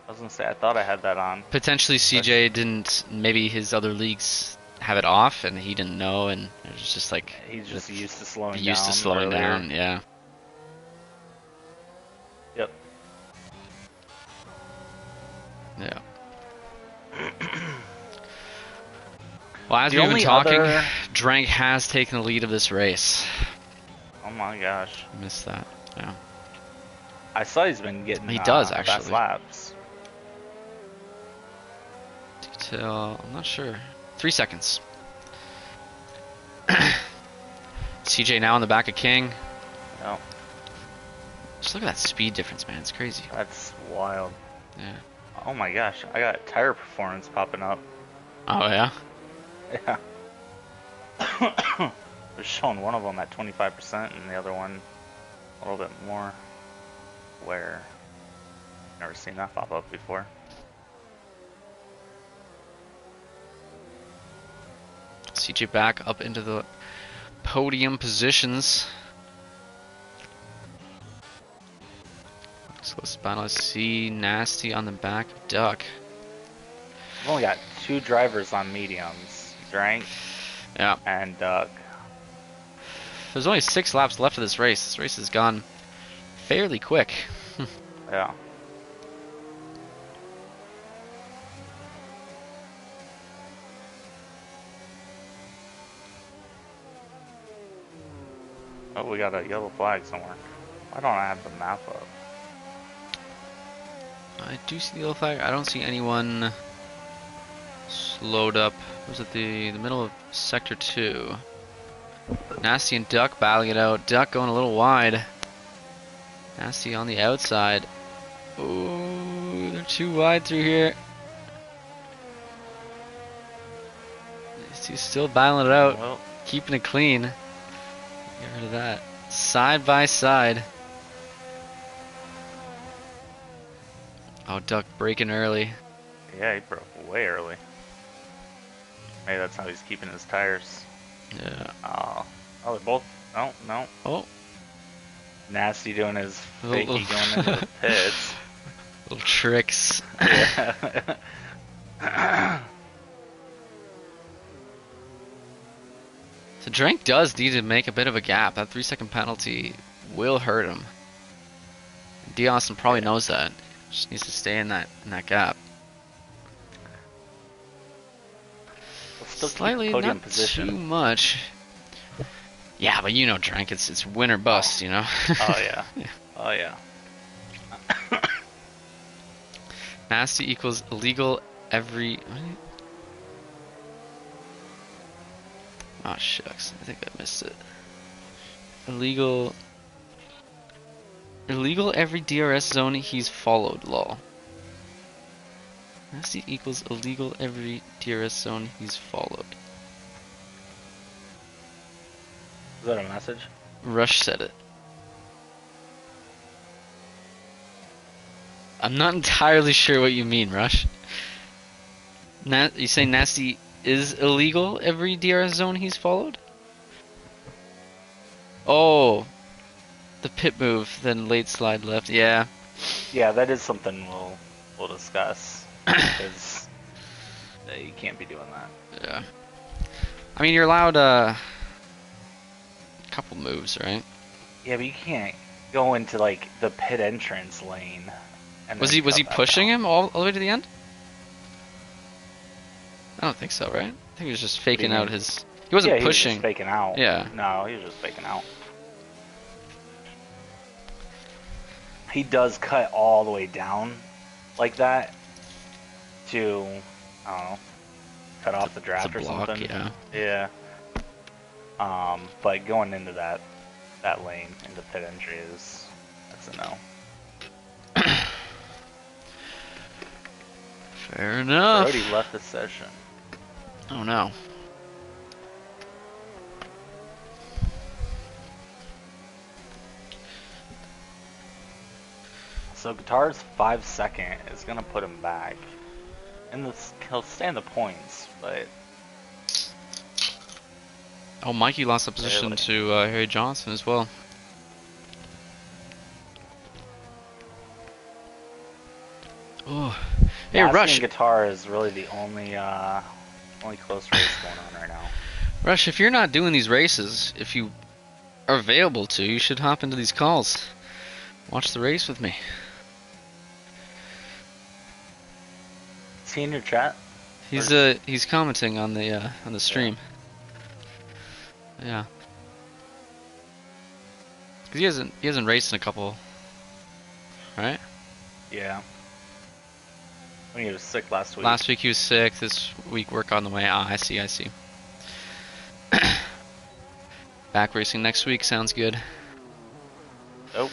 I was gonna say I thought I had that on. Potentially CJ didn't. Maybe his other leagues have it off, and he didn't know, and it was just like he's just used to slowing down. Used to slowing down. Yeah. Yep. Yeah. Well, as we've been talking, Drank has taken the lead of this race. Oh my gosh. Missed that. Yeah. I saw he's been getting. He does actually. Fast laps. Detail. I'm not sure. 3 seconds. CJ now in the back of King. No. Just look at that speed difference, man. It's crazy. That's wild. Yeah. Oh my gosh, I got tire performance popping up. Oh yeah. Yeah. They're showing one of them at 25% and the other one a little bit more. Where? Never seen that pop up before. CJ back up into the podium positions. So let's finally see Nasty on the back of Duck. We've only got 2 drivers on mediums. Drank and Duck. There's only 6 laps left of this race. This race has gone fairly quick. Yeah. Oh, we got a yellow flag somewhere. Why don't I have the map up? I do see the yellow flag. I don't see anyone slowed up. Was it the middle of sector 2? Nasty and Duck battling it out. Duck going a little wide. Nasty on the outside. Ooh, they're too wide through here. Nasty's still battling it out. Well, keeping it clean. Get rid of that. Side by side. Oh, Duck breaking early. Yeah, he broke way early. Maybe that's how he's keeping his tires. Yeah. Oh, they're both. No, no. Oh. Nasty doing his fakey going into the pits. Little tricks. Yeah. So Drank does need to make a bit of a gap. That 3-second penalty will hurt him. D. Austin probably knows that. Just needs to stay in that gap. Slightly not position. Too much. Yeah, but you know, Drank, it's win or bust, you know. Oh yeah. Oh yeah. Nasty equals illegal every. Oh shucks, I think I missed it. Illegal every DRS zone he's followed, lol. Nasty equals illegal every DRS zone he's followed. Is that a message? Rush said it. I'm not entirely sure what you mean, Rush. You say Nasty is illegal every DRS zone he's followed? Oh, the pit move, then late slide left. Yeah. Yeah, that is something we'll discuss. Because you can't be doing that. Yeah. I mean, you're allowed a couple moves, right? Yeah, but you can't go into like the pit entrance lane. And was he pushing him all the way to the end? I don't think so, right? I think he was just faking out his. He wasn't pushing. He was just faking out. Yeah. No, he was just faking out. He does cut all the way down like that to, I don't know, cut off the draft or block, something. Yeah. Yeah. But going into that lane into pit entry that's a no. Fair enough. Brody left the session. Oh no. So Guitar's 5-second is gonna put him back. And he'll stay in the points, but... Oh, Mikey lost the position to Harry Johnson as well. Oh, hey, Rush. And Guitar is really the only close race going on right now. Rush, if you're not doing these races, if you are available to, you should hop into these calls. Watch the race with me. Is he in your chat? He's commenting on the stream. Yeah. Cause he hasn't raced in a couple, right? Yeah. When he was sick last week. Last week he was sick. This week work on the way. Ah, I see. Back racing next week sounds good. Nope.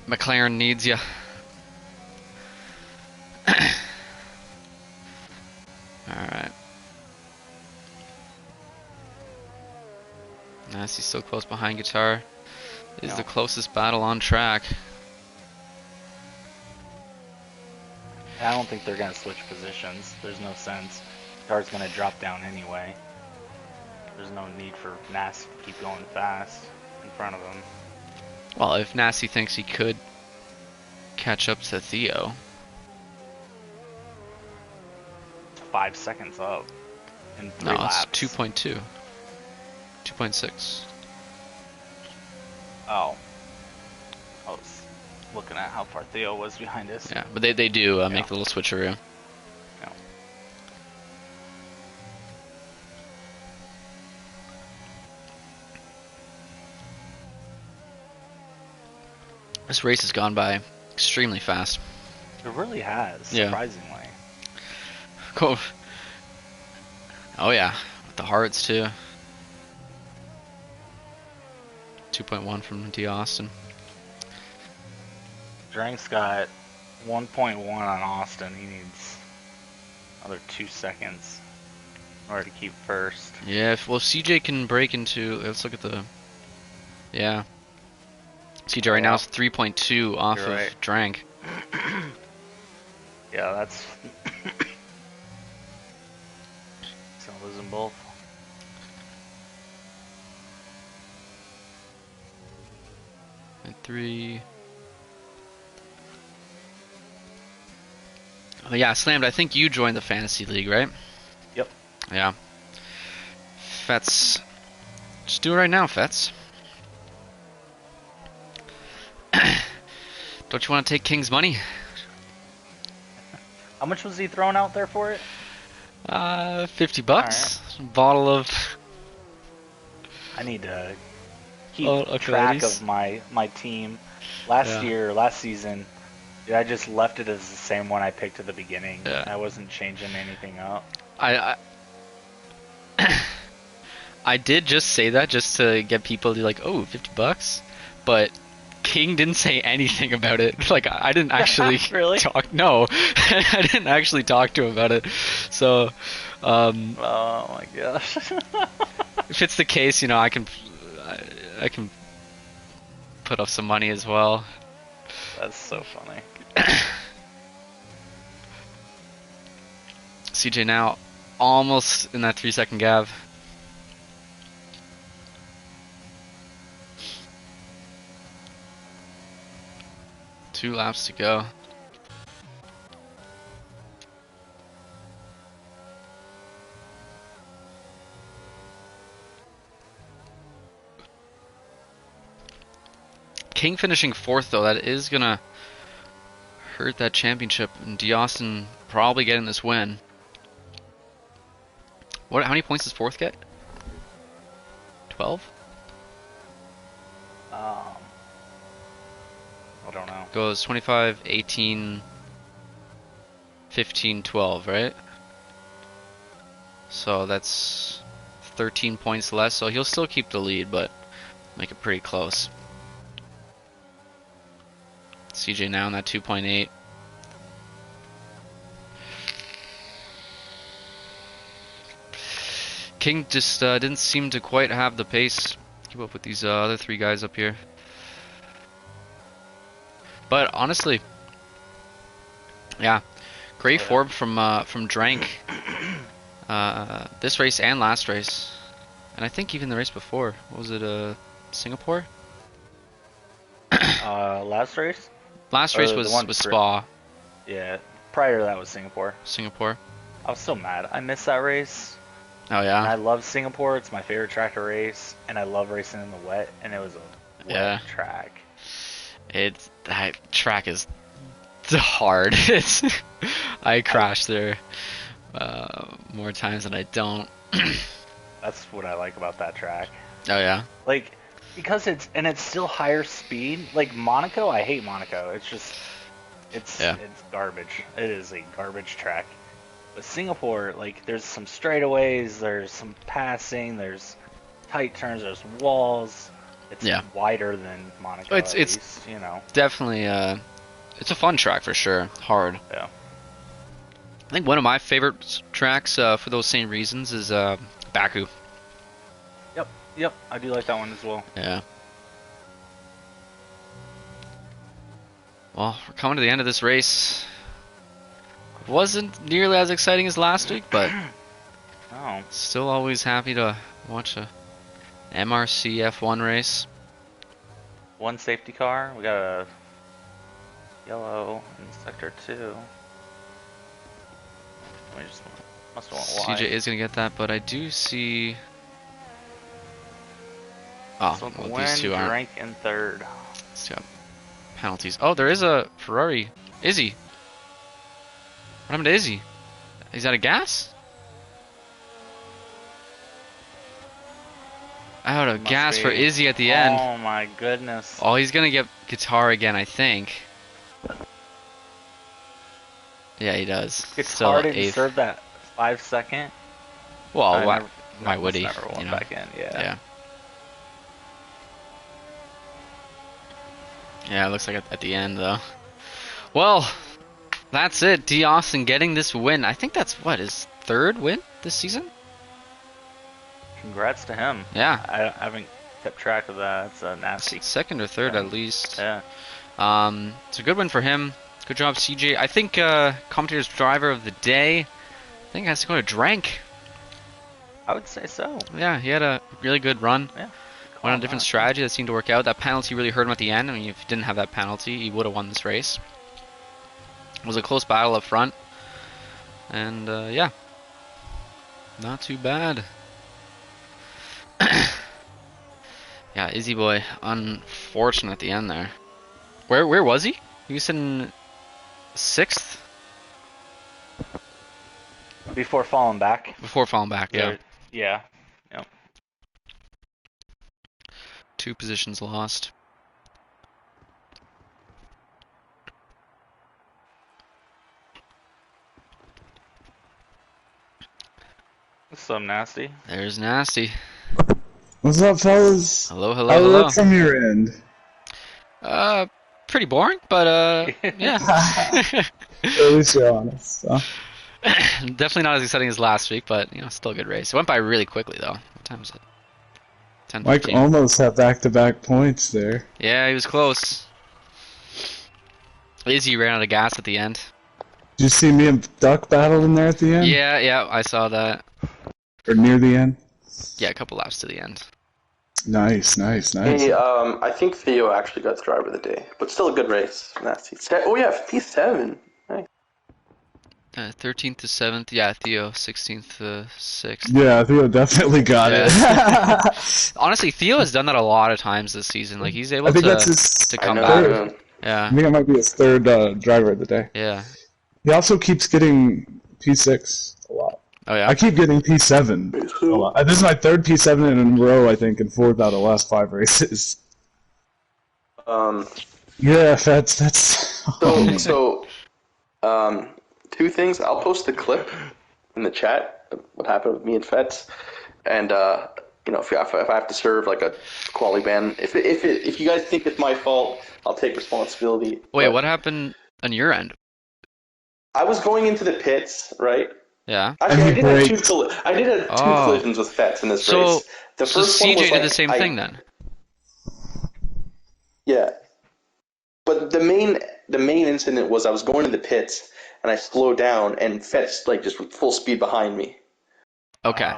McLaren needs ya. Alright. Nice, he's so close behind Guitar. This is the closest battle on track. I don't think they're going to switch positions. There's no sense. Guitar's going to drop down anyway. There's no need for Nasty to keep going fast in front of him. Well, if Nasty thinks he could catch up to Theo. 5 seconds up in 3 laps. It's 2.2. 2.6. Oh. I was looking at how far Theo was behind us. Yeah, but they do make the little switcheroo. Yeah. This race has gone by extremely fast. It really has, surprisingly. Cool. Oh yeah, with the hearts too. 2.1 from D. Austin. Drank's got 1.1 on Austin. He needs another 2 seconds in order to keep first. Yeah, if CJ can break into... Let's look at the... Yeah. CJ right now is 3.2 off of Drank. Yeah, that's... He's gonna lose them both. And 3... Oh, yeah, Slammed, I think you joined the Fantasy League, right? Yep. Yeah. Fets. Just do it right now, Fets. Don't you want to take King's money? How much was he throwing out there for it? $50. Right. Bottle of... I need to keep track of my team. Last season, I just left it as the same one I picked at the beginning. Yeah. I wasn't changing anything up. I did just say that just to get people to like, oh, $50, but King didn't say anything about it. Like, I didn't actually really talk. No, I didn't actually talk to him about it. So, oh my gosh. if it's the case, I can put up some money as well. That's so funny. CJ now almost in that 3-second gap. Two laps to go. King finishing 4th though, that is gonna hurt that championship, and D. Austin probably getting this win. How many points does 4th get? 12? I don't know. Goes 25, 18, 15, 12, right? So that's 13 points less, so he'll still keep the lead, but make it pretty close. CJ now in that 2.8. King just didn't seem to quite have the pace to keep up with these other 3 guys up here. But honestly, yeah, great form from Drank this race and last race, and I think even the race before. What was it? Singapore? Last race? Last race was Spa. Yeah, prior to that was Singapore. Singapore. I was so mad. I missed that race. Oh yeah. And I love Singapore. It's my favorite track to race, and I love racing in the wet. And it was a wet track. That track is hard. I crashed there more times than I don't. That's what I like about that track. Oh yeah. Like, because it's still higher speed. Like Monaco, I hate Monaco. It's just it's garbage. It is a garbage track. But Singapore, like, there's some straightaways, there's some passing, there's tight turns, there's walls. It's wider than Monaco. It's least, you know. Definitely it's a fun track for sure. Hard. Yeah. I think one of my favorite tracks for those same reasons is Baku. Yep, I do like that one as well. Yeah. Well, we're coming to the end of this race. Wasn't nearly as exciting as last week, but still always happy to watch a MRC F1 race. One safety car. We got a yellow in sector 2. We just must want wide. CJ is gonna get that, but I do see. Oh, so well, these two aren't. Rank in third. These two have penalties. Oh, there is a Ferrari. Izzy. What happened to Izzy? He's out of gas? Out of gas for Izzy at the end. Oh my goodness. Oh, he's gonna get guitar again, I think. Yeah, he does. Guitar didn't serve that 5-second. Well, why would he? Never went back in. Yeah. Yeah, it looks like at the end though. Well, that's it. D. Austin getting this win. I think that's his 3rd win this season. Congrats to him. Yeah. I haven't kept track of that. It's a nasty. 2nd or 3rd at least. Yeah. It's a good win for him. Good job, CJ. I think commentator's driver of the day, I think has to go to Drank. I would say so. Yeah, he had a really good run. Yeah. Went on a different strategy that seemed to work out. That penalty really hurt him at the end. I mean, if he didn't have that penalty, he would have won this race. It was a close battle up front. And, yeah. Not too bad. Yeah, Izzy boy, unfortunate at the end there. Where was he? He was in 6th? Before falling back. Before falling back, yeah. Yeah. Yep. 2 positions lost. What's up, Nasty? There's Nasty. What's up, fellas? Hello. How look from your end? Pretty boring, but yeah. At least you're honest. So. Definitely not as exciting as last week, but still a good race. It went by really quickly though. What time is it? 10:15. Mike almost had back-to-back points there. Yeah, he was close. Izzy ran out of gas at the end. Did you see me and Duck battle in there at the end? Yeah, I saw that. Or near the end? Yeah, a couple laps to the end. Nice. Hey, I think Theo actually got the driver of the day, but still a good race. Nasty. Oh yeah, 57. Nice. 13th to 7th. Yeah, Theo 16th to 6th. Yeah, Theo definitely got it. Honestly, Theo has done that a lot of times this season. Like he's able to come back. Yeah. I think it might be his 3rd driver of the day. Yeah. He also keeps getting P6 a lot. Oh yeah. I keep getting P7 a lot. This is my 3rd P7 in a row, I think, and 4th out of the last 5 races. Yeah, that's. So, 2 things. I'll post the clip in the chat of what happened with me and Fetz, and if I have to serve like a quality ban, if you guys think it's my fault, I'll take responsibility. Wait, what happened on your end? I was going into the pits, right? Yeah. Actually, I did have two collisions with Fets in this race. The first one was CJ did the same thing then. Yeah. But the main incident was I was going to the pits and I slowed down and Fetz just with full speed behind me. Okay.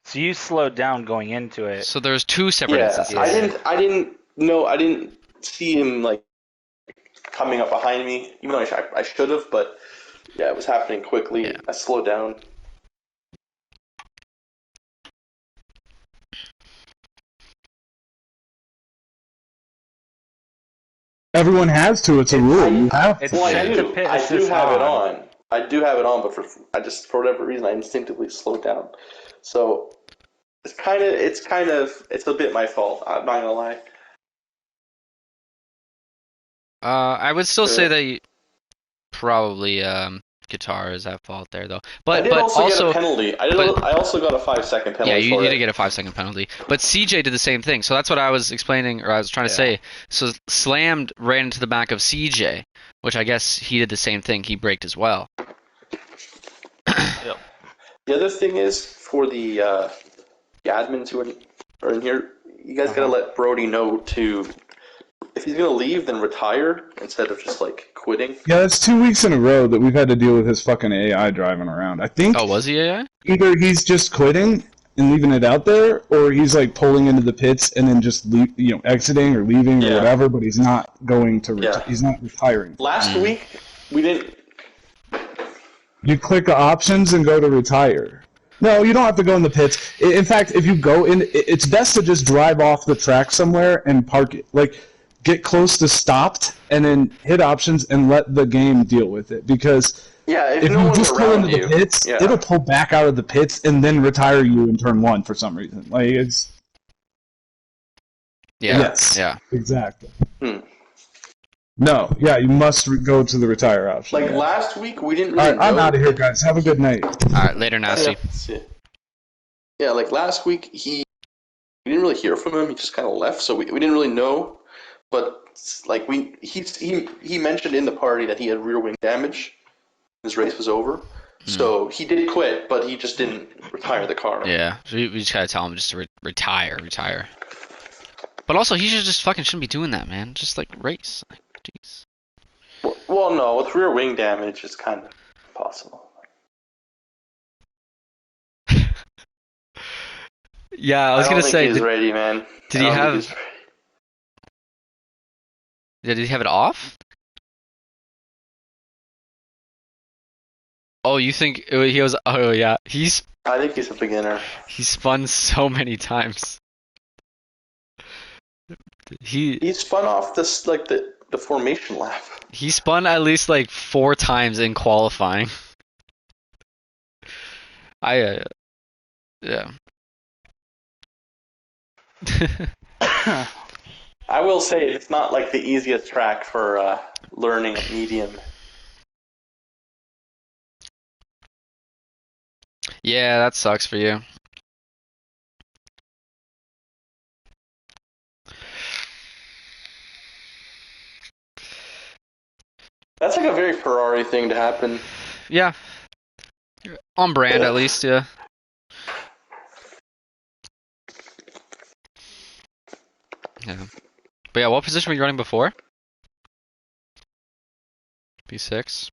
So you slowed down going into it. So there's two separate instances. I didn't see him coming up behind me, even though I should have, but yeah, it was happening quickly. Yeah. I slowed down. Everyone has to. It's a rule. You have to. Well, I do have it on. I do have it on, but for whatever reason, I instinctively slowed down. So it's a bit my fault. I'm not gonna lie. I would still say that probably Guitar is at fault there though. But I did also get a penalty. I also got a 5-second penalty. Yeah, you did get a 5-second penalty. But CJ did the same thing. So that's what I was explaining, or I was trying to say. So Slammed ran into the back of CJ, which I guess he did the same thing. He braked as well. Yep. The other thing is for the admins who are in here, you guys gotta let Brody know to. If he's gonna leave, then retire instead of just quitting. Yeah, that's 2 weeks in a row that we've had to deal with his fucking AI driving around. I think. Oh, was he AI? Either he's just quitting and leaving it out there, or he's pulling into the pits and then just exiting or leaving or whatever. But he's not going to. He's not retiring. Last week we didn't. You click options and go to retire. No, you don't have to go in the pits. In fact, if you go in, it's best to just drive off the track somewhere and park it. Get close to stopped and then hit options and let the game deal with it. Because if no you just pull into the pits, it'll pull back out of the pits and then retire you in turn one for some reason. It's. Yeah. Yes. Yeah. Exactly. No. Yeah, you must go to the retire option. Last week, we didn't really. All right, I'm out of here, guys. Have a good night. All right, later, Nasty. Yeah, last week we didn't really hear from him. He just kind of left, so we didn't really know. But he mentioned in the party that he had rear wing damage. His race was over, so he did quit, but he just didn't retire the car. Yeah, so we just gotta tell him just to retire. But also, he shouldn't be doing that, man. Just race. Jeez. Well, no, with rear wing damage, it's kind of impossible. Yeah, I was gonna say. He's ready, man. Did he have? Did he have it off? Oh, you think he was? Oh yeah, I think he's a beginner. He spun so many times. He spun off this the formation lap. He spun at least 4 times in qualifying. Yeah. I will say it's not the easiest track for learning at medium. Yeah, that sucks for you. That's a very Ferrari thing to happen. Yeah. On brand, at least, yeah. Yeah. But yeah, what position were you running before? P6?